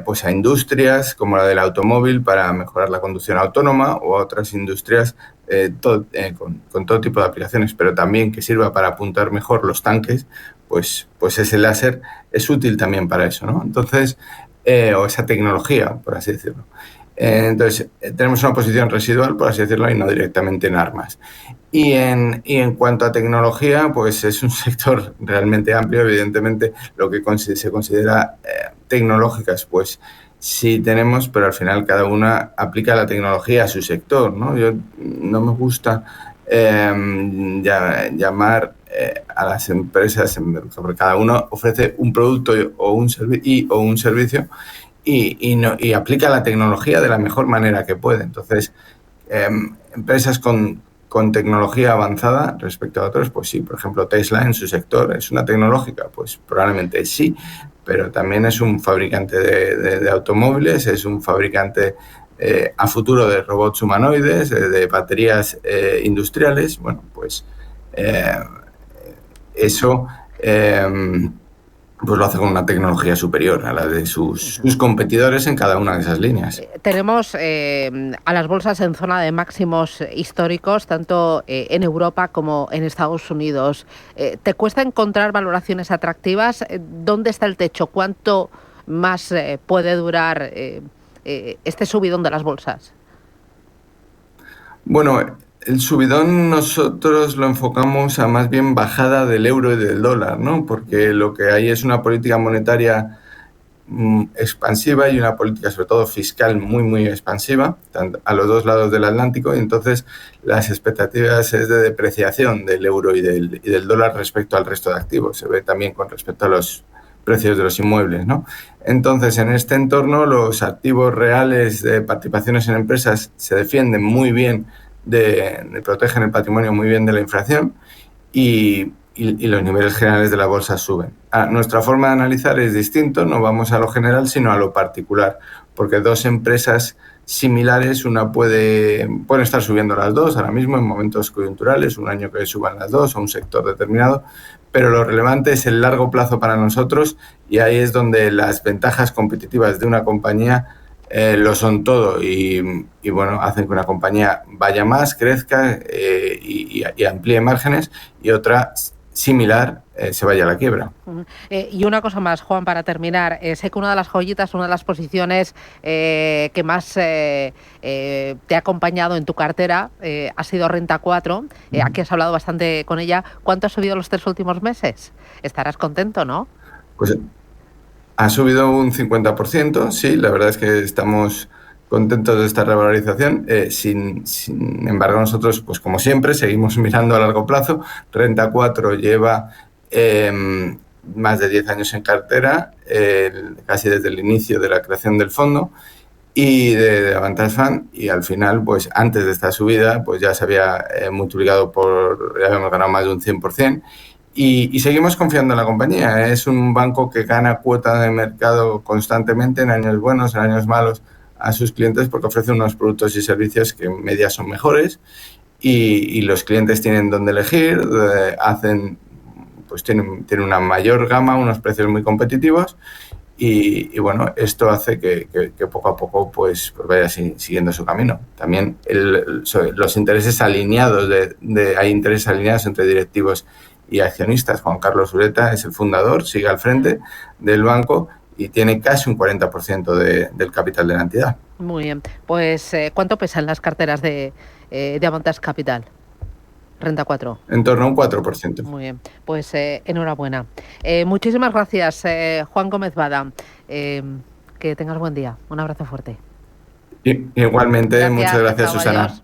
pues a industrias como la del automóvil para mejorar la conducción autónoma, o a otras industrias con todo tipo de aplicaciones, pero también que sirva para apuntar mejor los tanques, pues ese láser es útil también para eso, ¿no? Entonces, o esa tecnología, por así decirlo. Entonces, tenemos una posición residual, por así decirlo, y no directamente en armas. Y en cuanto a tecnología, pues es un sector realmente amplio. Evidentemente, lo que se considera tecnológicas, pues sí tenemos, pero al final cada una aplica la tecnología a su sector, ¿no? Yo no me gusta llamar a las empresas, porque cada uno ofrece un producto o un servicio, y aplica la tecnología de la mejor manera que puede. Entonces, empresas con tecnología avanzada respecto a otros, pues sí, por ejemplo, Tesla en su sector es una tecnológica, pues probablemente sí, pero también es un fabricante de automóviles, es un fabricante a futuro de robots humanoides, de baterías industriales. Bueno, pues eso... pues lo hace con una tecnología superior a la de sus competidores en cada una de esas líneas. Tenemos a las bolsas en zona de máximos históricos, tanto en Europa como en Estados Unidos. ¿Te cuesta encontrar valoraciones atractivas? ¿Dónde está el techo? ¿Cuánto más puede durar este subidón de las bolsas? Bueno, el subidón nosotros lo enfocamos a más bien bajada del euro y del dólar, ¿no? Porque lo que hay es una política monetaria expansiva y una política, sobre todo fiscal, muy expansiva, a los dos lados del Atlántico, y entonces las expectativas es de depreciación del euro y del dólar respecto al resto de activos. Se ve también con respecto a los precios de los inmuebles, ¿no? Entonces, en este entorno, los activos reales de participaciones en empresas se defienden muy bien, protegen el patrimonio muy bien de la inflación y los niveles generales de la bolsa suben. Nuestra forma de analizar es distinto, no vamos a lo general, sino a lo particular, porque dos empresas similares, pueden estar subiendo las dos ahora mismo en momentos coyunturales, un año que suban las dos o un sector determinado, pero lo relevante es el largo plazo para nosotros y ahí es donde las ventajas competitivas de una compañía lo son todo y bueno, hacen que una compañía vaya más, crezca y amplíe márgenes, y otra similar se vaya a la quiebra. Y una cosa más, Juan, para terminar. Sé que una de las joyitas, una de las posiciones que más te ha acompañado en tu cartera ha sido Renta 4. Aquí has hablado bastante con ella. ¿Cuánto ha subido los 3 últimos meses? Estarás contento, ¿no? Pues ha subido un 50%, sí, la verdad es que estamos contentos de esta revalorización. Sin embargo, nosotros, pues como siempre, seguimos mirando a largo plazo. Renta 4 lleva más de 10 años en cartera, casi desde el inicio de la creación del fondo y de Avantage Fund, y al final, pues antes de esta subida, pues ya se había multiplicado ya habíamos ganado más de un 100%. Y seguimos confiando en la compañía. Es un banco que gana cuota de mercado constantemente en años buenos, en años malos, a sus clientes, porque ofrece unos productos y servicios que en media son mejores y los clientes tienen donde elegir, tienen una mayor gama, unos precios muy competitivos y bueno, esto hace que poco a poco pues vaya siguiendo su camino. También los intereses alineados, hay intereses alineados entre directivos y accionistas. Juan Carlos Ureta es el fundador, sigue al frente del banco y tiene casi un 40% del capital de la entidad. Muy bien. Pues, ¿cuánto pesan las carteras de Avantage Capital? Renta 4. En torno a un 4%. Muy bien. Pues enhorabuena. Muchísimas gracias, Juan Gómez Bada. Que tengas buen día. Un abrazo fuerte. Igualmente, muchas gracias, Susana. Adiós.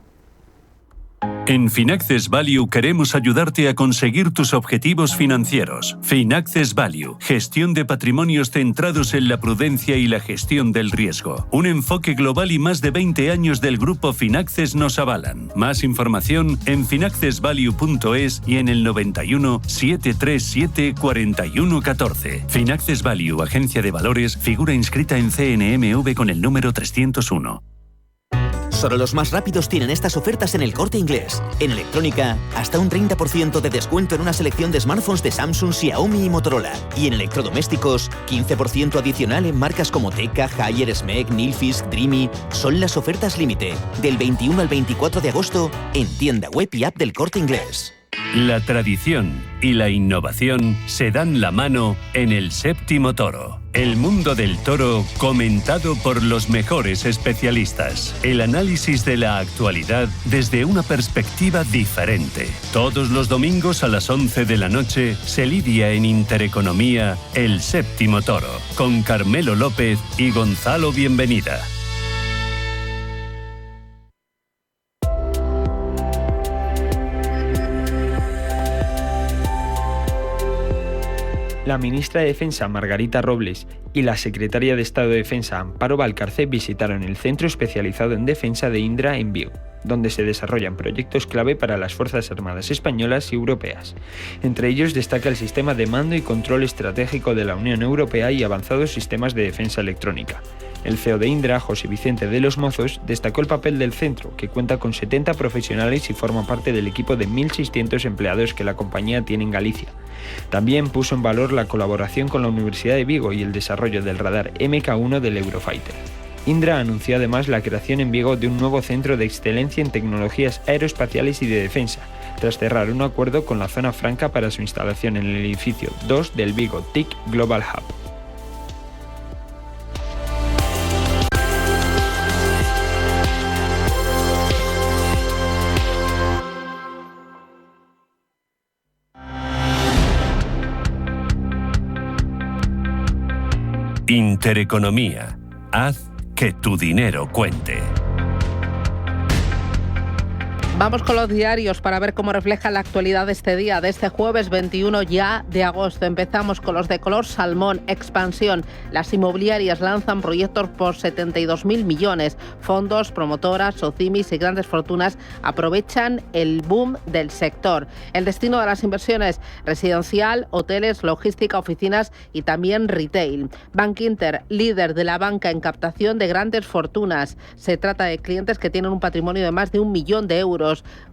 En Finaccess Value queremos ayudarte a conseguir tus objetivos financieros. Finaccess Value, gestión de patrimonios centrados en la prudencia y la gestión del riesgo. Un enfoque global y más de 20 años del grupo Finaccess nos avalan. Más información en finaccessvalue.es y en el 91 737 4114. Finaccess Value, agencia de valores, figura inscrita en CNMV con el número 301. Solo los más rápidos tienen estas ofertas en El Corte Inglés. En electrónica, hasta un 30% de descuento en una selección de smartphones de Samsung, Xiaomi y Motorola. Y en electrodomésticos, 15% adicional en marcas como Teka, Haier, Smeg, Nilfisk, Dreamy. Son las ofertas límite, del 21 al 24 de agosto, en tienda web y app del Corte Inglés. La tradición y la innovación se dan la mano en el Séptimo Toro. El mundo del toro comentado por los mejores especialistas. El análisis de la actualidad desde una perspectiva diferente. Todos los domingos a las 11 de la noche se lidia en Intereconomía El Séptimo Toro con Carmelo López y Gonzalo Bienvenida. La ministra de Defensa, Margarita Robles, y la secretaria de Estado de Defensa, Amparo Valcarce, visitaron el Centro Especializado en Defensa de Indra en Vigo, donde se desarrollan proyectos clave para las Fuerzas Armadas españolas y europeas. Entre ellos destaca el sistema de mando y control estratégico de la Unión Europea y avanzados sistemas de defensa electrónica. El CEO de Indra, José Vicente de los Mozos, destacó el papel del centro, que cuenta con 70 profesionales y forma parte del equipo de 1.600 empleados que la compañía tiene en Galicia. También puso en valor la colaboración con la Universidad de Vigo y el desarrollo del radar MK1 del Eurofighter. Indra anunció además la creación en Vigo de un nuevo centro de excelencia en tecnologías aeroespaciales y de defensa, tras cerrar un acuerdo con la Zona Franca para su instalación en el edificio 2 del Vigo TIC Global Hub. Intereconomía. Haz que tu dinero cuente. Vamos con los diarios para ver cómo refleja la actualidad de este día, de este jueves 21 ya de agosto. Empezamos con los de color salmón, expansión. Las inmobiliarias lanzan proyectos por 72.000 millones. Fondos, promotoras, socimis y grandes fortunas aprovechan el boom del sector. El destino de las inversiones: residencial, hoteles, logística, oficinas y también retail. Bankinter, líder de la banca en captación de grandes fortunas. Se trata de clientes que tienen un patrimonio de más de 1 millón de euros.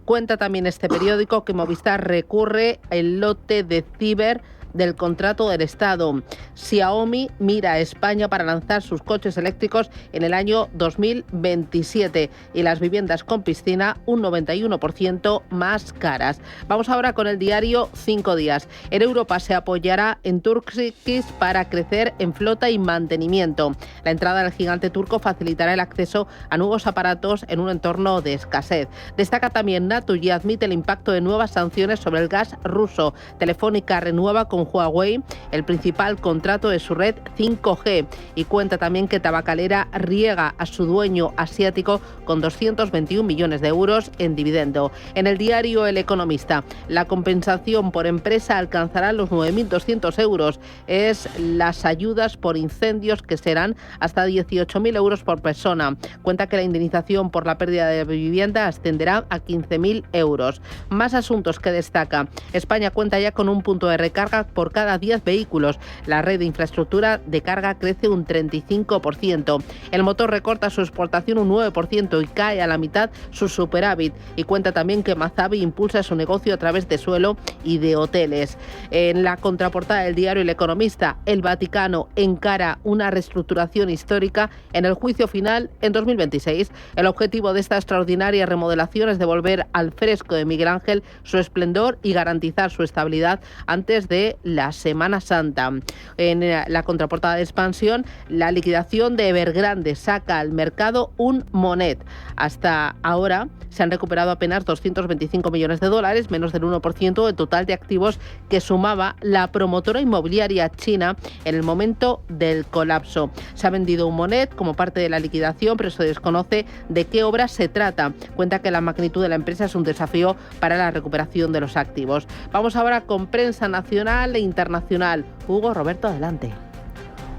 Cuenta también este periódico que Movistar recurre el lote de Ciber del contrato del Estado. Xiaomi mira a España para lanzar sus coches eléctricos en el año 2027 y las viviendas con piscina un 91% más caras. Vamos ahora con el diario 5 días. En Europa se apoyará en Turkcell para crecer en flota y mantenimiento. La entrada del gigante turco facilitará el acceso a nuevos aparatos en un entorno de escasez. Destaca también Naturgy, admite el impacto de nuevas sanciones sobre el gas ruso. Telefónica renueva con Huawei el principal contrato de su red 5G y cuenta también que Tabacalera riega a su dueño asiático con 221 millones de euros en dividendo. En el diario El Economista, la compensación por empresa alcanzará los 9.200 euros. Es las ayudas por incendios que serán hasta 18.000 euros por persona. Cuenta que la indemnización por la pérdida de vivienda ascenderá a 15.000 euros. Más asuntos que destaca. España cuenta ya con un punto de recarga por cada 10 vehículos. La red de infraestructura de carga crece un 35%. El motor recorta su exportación un 9% y cae a la mitad su superávit. Y cuenta también que Mazabi impulsa su negocio a través de suelo y de hoteles. En la contraportada del diario El Economista, el Vaticano encara una reestructuración histórica en el juicio final en 2026. El objetivo de esta extraordinaria remodelación es devolver al fresco de Miguel Ángel su esplendor y garantizar su estabilidad antes de la Semana Santa. En la contraportada de Expansión, la liquidación de Evergrande saca al mercado un Monet. Hasta ahora se han recuperado apenas 225 millones de dólares, menos del 1% del total de activos que sumaba la promotora inmobiliaria china en el momento del colapso. Se ha vendido un Monet como parte de la liquidación, pero se desconoce de qué obra se trata. Cuenta que la magnitud de la empresa es un desafío para la recuperación de los activos. Vamos ahora con prensa nacional e internacional. Hugo, Roberto, adelante.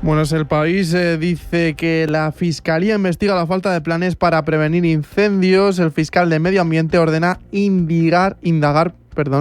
Bueno, El País dice que la Fiscalía investiga la falta de planes para prevenir incendios. El fiscal de Medio Ambiente ordena indagar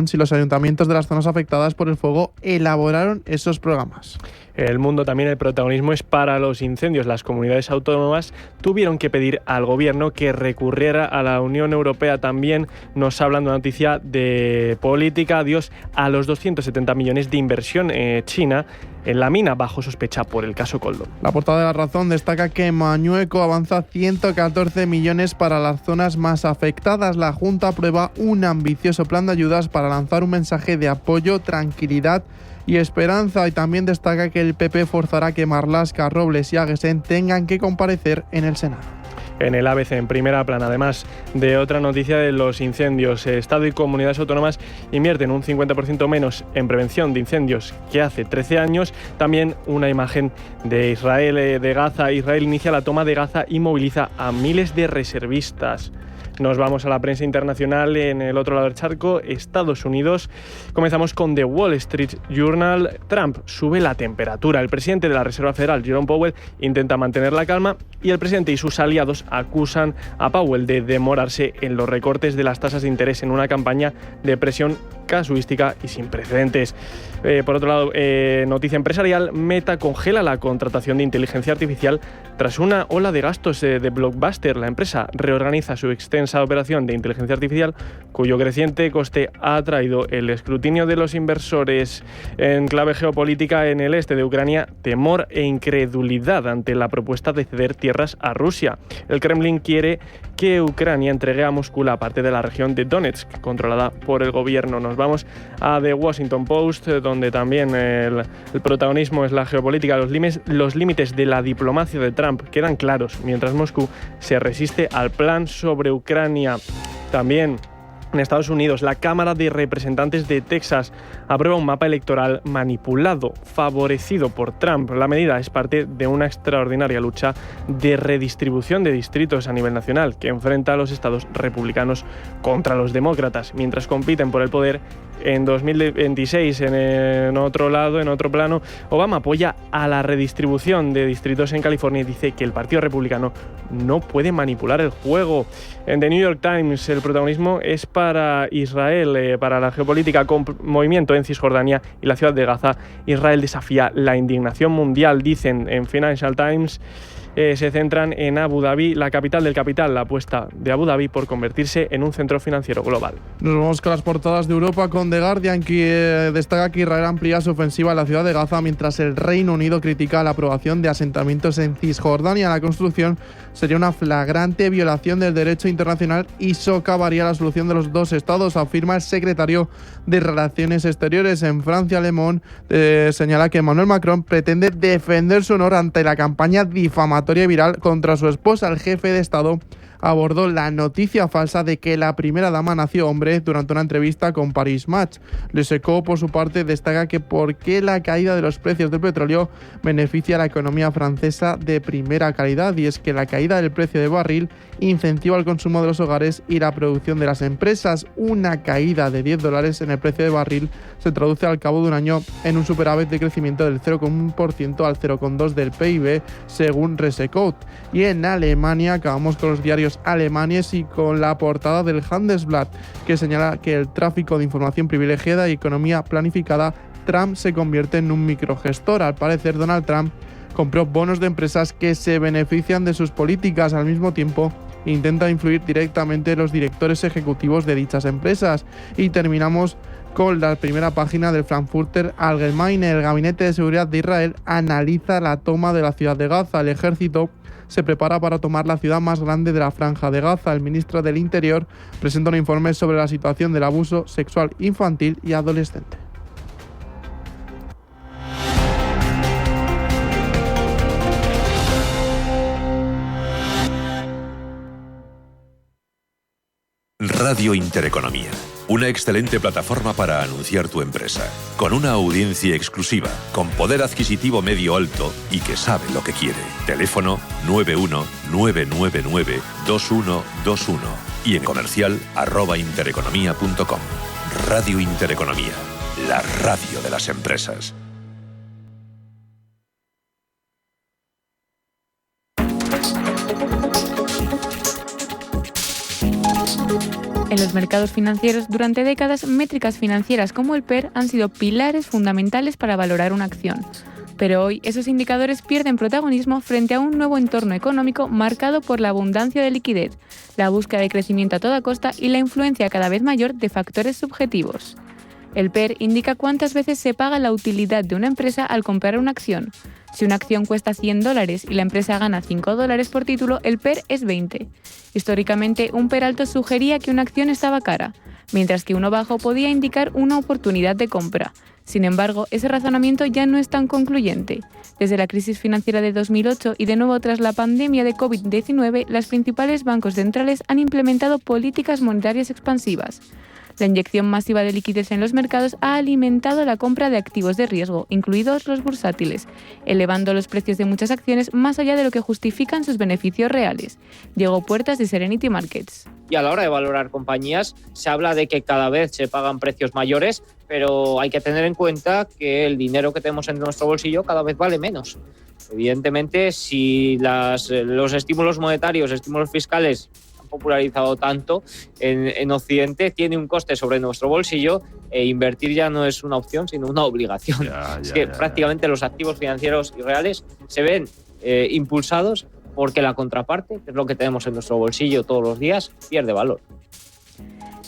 si los ayuntamientos de las zonas afectadas por el fuego elaboraron esos programas. El Mundo también, el protagonismo es para los incendios. Las comunidades autónomas tuvieron que pedir al gobierno que recurriera a la Unión Europea. También nos hablan de una noticia de política. Adiós a los 270 millones de inversión China en la mina bajo sospecha por el caso Coldo. La portada de La Razón destaca que Mañueco avanza 114 millones para las zonas más afectadas. La Junta aprueba un ambicioso plan de ayudas para lanzar un mensaje de apoyo, tranquilidad y esperanza, y también destaca que el PP forzará que Marlaska, Robles y Aguesen tengan que comparecer en el Senado. En el ABC, en primera plana, además de otra noticia de los incendios, Estado y comunidades autónomas invierten un 50% menos en prevención de incendios que hace 13 años. También una imagen de Israel, de Gaza. Israel inicia la toma de Gaza y moviliza a miles de reservistas. Nos vamos a la prensa internacional en el otro lado del charco, Estados Unidos. Comenzamos con The Wall Street Journal. Trump sube la temperatura. El presidente de la Reserva Federal, Jerome Powell, intenta mantener la calma y el presidente y sus aliados acusan a Powell de demorarse en los recortes de las tasas de interés en una campaña de presión casuística y sin precedentes. Por otro lado, noticia empresarial, Meta congela la contratación de inteligencia artificial tras una ola de gastos de Blockbuster. La empresa reorganiza su extensa operación de inteligencia artificial, cuyo creciente coste ha atraído el escrutinio de los inversores. En clave geopolítica, en el este de Ucrania, temor e incredulidad ante la propuesta de ceder tierras a Rusia. El Kremlin quiere que Ucrania entregue a Moscú la parte de la región de Donetsk, controlada por el gobierno. Nos vamos a The Washington Post, donde también el protagonismo es la geopolítica. Los límites de la diplomacia de Trump quedan claros, mientras Moscú se resiste al plan sobre Ucrania. También En Estados Unidos, la Cámara de Representantes de Texas aprueba un mapa electoral manipulado, favorecido por Trump. La medida es parte de una extraordinaria lucha de redistribución de distritos a nivel nacional que enfrenta a los estados republicanos contra los demócratas, mientras compiten por el poder. En 2026, en otro plano, Obama apoya a la redistribución de distritos en California y dice que el Partido Republicano no puede manipular el juego. En The New York Times, el protagonismo es para Israel, para la geopolítica con movimiento en Cisjordania y la ciudad de Gaza. Israel desafía la indignación mundial, dicen en Financial Times. Se centran en Abu Dhabi, la capital del capital, la apuesta de Abu Dhabi por convertirse en un centro financiero global. Nos vamos con las portadas de Europa con The Guardian, que destaca que Israel amplía su ofensiva en la ciudad de Gaza, mientras el Reino Unido critica la aprobación de asentamientos en Cisjordania. La construcción sería una flagrante violación del derecho internacional y socavaría la solución de los dos estados, afirma el secretario de Relaciones Exteriores. En Francia, Le Monde señala que Emmanuel Macron pretende defender su honor ante la campaña difamatoria viral contra su esposa. El jefe de Estado abordó la noticia falsa de que la primera dama nació hombre durante una entrevista con Paris Match. Le Secó, por su parte, destaca que por qué la caída de los precios del petróleo beneficia a la economía francesa de primera calidad, y es que la caída del precio del barril incentiva el consumo de los hogares y la producción de las empresas. Una caída de $10 en el precio del barril se traduce al cabo de un año en un superávit de crecimiento del 0,1% al 0,2% del PIB, según Resecode. Y en Alemania, acabamos con los diarios alemanes y con la portada del Handelsblatt, que señala que el tráfico de información privilegiada y economía planificada, Trump se convierte en un microgestor. Al parecer, Donald Trump compró bonos de empresas que se benefician de sus políticas. Al mismo tiempo, intenta influir directamente en los directores ejecutivos de dichas empresas. Y terminamos con la primera página del Frankfurter Allgemeine. El Gabinete de Seguridad de Israel analiza la toma de la ciudad de Gaza. El ejército se prepara para tomar la ciudad más grande de la Franja de Gaza. El ministro del Interior presenta un informe sobre la situación del abuso sexual infantil y adolescente. Radio Intereconomía, una excelente plataforma para anunciar tu empresa, con una audiencia exclusiva, con poder adquisitivo medio alto y que sabe lo que quiere. Teléfono 919992121 y en comercial @intereconomia.com. Radio Intereconomía, la radio de las empresas. En los mercados financieros, durante décadas, métricas financieras como el PER han sido pilares fundamentales para valorar una acción. Pero hoy esos indicadores pierden protagonismo frente a un nuevo entorno económico marcado por la abundancia de liquidez, la búsqueda de crecimiento a toda costa y la influencia cada vez mayor de factores subjetivos. El PER indica cuántas veces se paga la utilidad de una empresa al comprar una acción. Si una acción cuesta $100 y la empresa gana $5 por título, el PER es 20. Históricamente, un PER alto sugería que una acción estaba cara, mientras que uno bajo podía indicar una oportunidad de compra. Sin embargo, ese razonamiento ya no es tan concluyente. Desde la crisis financiera de 2008 y de nuevo tras la pandemia de COVID-19, los principales bancos centrales han implementado políticas monetarias expansivas. La inyección masiva de liquidez en los mercados ha alimentado la compra de activos de riesgo, incluidos los bursátiles, elevando los precios de muchas acciones más allá de lo que justifican sus beneficios reales. Diego Puertas, de Serenity Markets. Y a la hora de valorar compañías se habla de que cada vez se pagan precios mayores, pero hay que tener en cuenta que el dinero que tenemos en nuestro bolsillo cada vez vale menos. Evidentemente, si los estímulos monetarios, estímulos fiscales popularizado tanto en Occidente, tiene un coste sobre nuestro bolsillo, e invertir ya no es una opción, sino una obligación. Prácticamente los activos financieros y reales se ven impulsados porque la contraparte, que es lo que tenemos en nuestro bolsillo todos los días, pierde valor.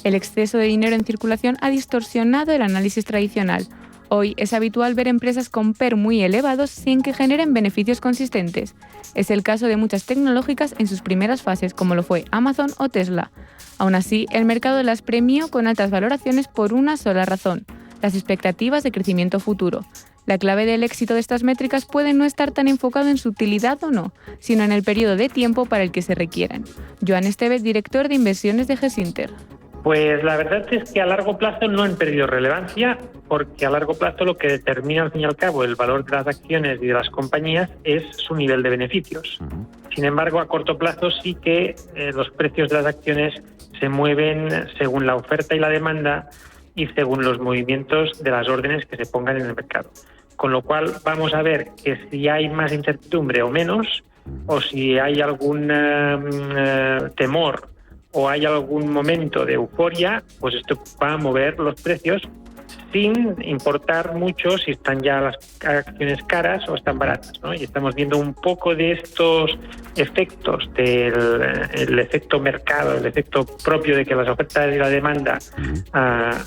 El exceso de dinero en circulación ha distorsionado el análisis tradicional. Hoy es habitual ver empresas con PER muy elevados sin que generen beneficios consistentes. Es el caso de muchas tecnológicas en sus primeras fases, como lo fue Amazon o Tesla. Aún así, el mercado las premió con altas valoraciones por una sola razón: las expectativas de crecimiento futuro. La clave del éxito de estas métricas puede no estar tan enfocado en su utilidad o no, sino en el periodo de tiempo para el que se requieran. Joan Estevez, director de inversiones de Gesinter. Pues la verdad es que a largo plazo no han perdido relevancia, porque a largo plazo lo que determina al fin y al cabo el valor de las acciones y de las compañías es su nivel de beneficios. Sin embargo, a corto plazo sí que los precios de las acciones se mueven según la oferta y la demanda y según los movimientos de las órdenes que se pongan en el mercado. Con lo cual vamos a ver que si hay más incertidumbre o menos, o si hay algún temor o hay algún momento de euforia, pues esto va a mover los precios sin importar mucho si están ya las acciones caras o están baratas, ¿no? Y estamos viendo un poco de estos efectos del efecto mercado, el efecto propio de que las ofertas y la demanda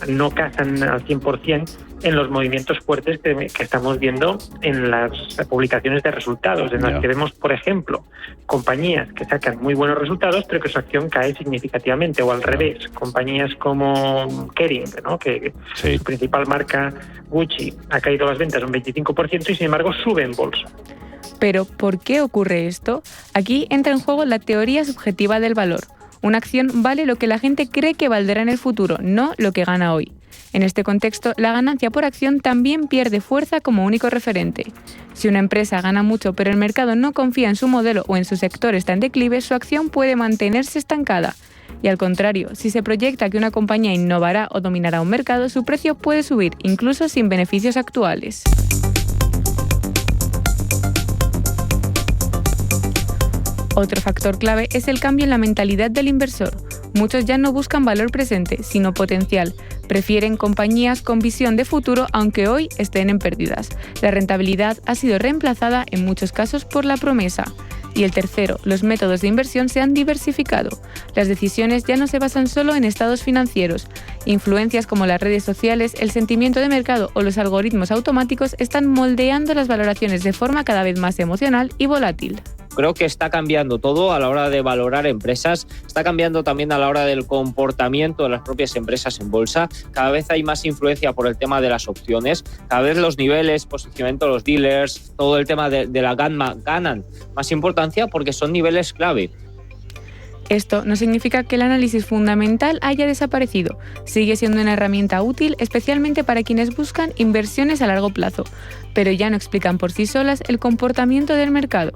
no casan al 100% en los movimientos fuertes que estamos viendo en las publicaciones de resultados, en las que vemos, por ejemplo, compañías que sacan muy buenos resultados pero que su acción cae significativamente, o al revés, compañías como Kering, ¿no? que su principal marca, Gucci, ha caído las ventas un 25% y sin embargo sube en bolsa. Pero, ¿por qué ocurre esto? Aquí entra en juego la teoría subjetiva del valor. Una acción vale lo que la gente cree que valdrá en el futuro, no lo que gana hoy. En este contexto, la ganancia por acción también pierde fuerza como único referente. Si una empresa gana mucho pero el mercado no confía en su modelo o en su sector está en declive, su acción puede mantenerse estancada. Y al contrario, si se proyecta que una compañía innovará o dominará un mercado, su precio puede subir, incluso sin beneficios actuales. Otro factor clave es el cambio en la mentalidad del inversor. Muchos ya no buscan valor presente, sino potencial. Prefieren compañías con visión de futuro, aunque hoy estén en pérdidas. La rentabilidad ha sido reemplazada en muchos casos por la promesa. Y el tercero, los métodos de inversión se han diversificado. Las decisiones ya no se basan solo en estados financieros. Influencias como las redes sociales, el sentimiento de mercado o los algoritmos automáticos están moldeando las valoraciones de forma cada vez más emocional y volátil. Creo que está cambiando todo a la hora de valorar empresas, está cambiando también a la hora del comportamiento de las propias empresas en bolsa. Cada vez hay más influencia por el tema de las opciones, cada vez los niveles, posicionamiento de los dealers, todo el tema de la gamma ganan más importancia porque son niveles clave. Esto no significa que el análisis fundamental haya desaparecido. Sigue siendo una herramienta útil, especialmente para quienes buscan inversiones a largo plazo, pero ya no explican por sí solas el comportamiento del mercado.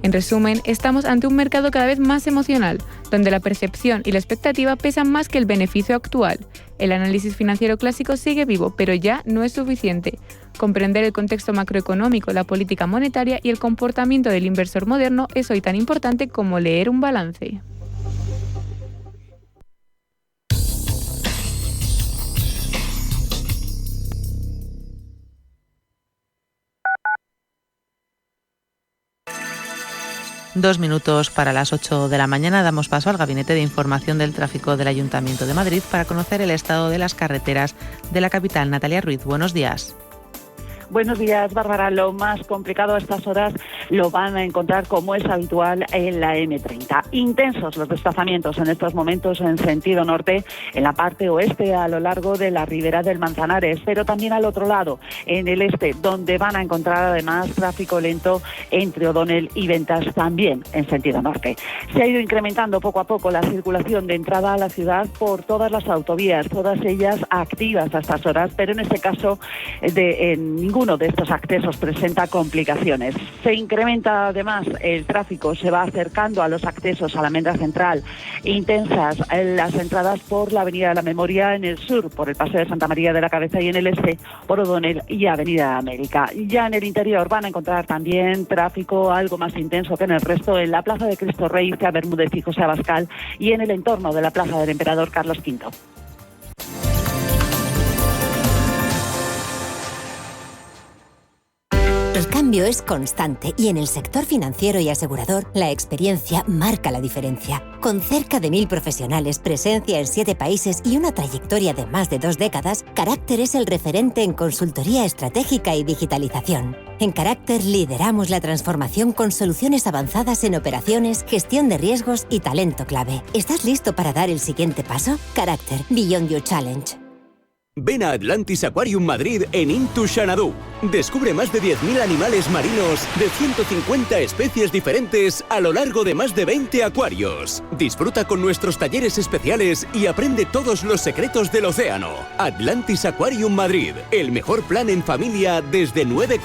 En resumen, estamos ante un mercado cada vez más emocional, donde la percepción y la expectativa pesan más que el beneficio actual. El análisis financiero clásico sigue vivo, pero ya no es suficiente. Comprender el contexto macroeconómico, la política monetaria y el comportamiento del inversor moderno es hoy tan importante como leer un balance. Dos minutos para las 8 de la mañana. Damos paso al Gabinete de Información del Tráfico del Ayuntamiento de Madrid para conocer el estado de las carreteras de la capital. Natalia Ruiz, buenos días. Buenos días, Bárbara. Lo más complicado a estas horas lo van a encontrar, como es habitual, en la M30. Intensos los desplazamientos en estos momentos en sentido norte, en la parte oeste a lo largo de la ribera del Manzanares, pero también al otro lado, en el este, donde van a encontrar además tráfico lento entre O'Donnell y Ventas, también en sentido norte. Se ha ido incrementando poco a poco la circulación de entrada a la ciudad por todas las autovías, todas ellas activas a estas horas, pero en este caso ninguno de estos accesos presenta complicaciones. Se incrementa además el tráfico, se va acercando a los accesos a la Almendra Central, intensas en las entradas por la Avenida de la Memoria en el sur, por el Paseo de Santa María de la Cabeza, y en el este por O'Donnell y Avenida América. Ya en el interior van a encontrar también tráfico algo más intenso que en el resto, en la Plaza de Cristo Rey, Cea Bermúdez y José Abascal, y en el entorno de la Plaza del Emperador Carlos V. El cambio es constante y en el sector financiero y asegurador la experiencia marca la diferencia. Con cerca de 1.000 profesionales, presencia en 7 países y una trayectoria de más de 2 décadas, Carácter es el referente en consultoría estratégica y digitalización. En Carácter lideramos la transformación con soluciones avanzadas en operaciones, gestión de riesgos y talento clave. ¿Estás listo para dar el siguiente paso? Carácter, Beyond Your Challenge. Ven a Atlantis Aquarium Madrid en Into Xanadu. Descubre más de 10.000 animales marinos de 150 especies diferentes a lo largo de más de 20 acuarios. Disfruta con nuestros talleres especiales y aprende todos los secretos del océano. Atlantis Aquarium Madrid, el mejor plan en familia desde 9,99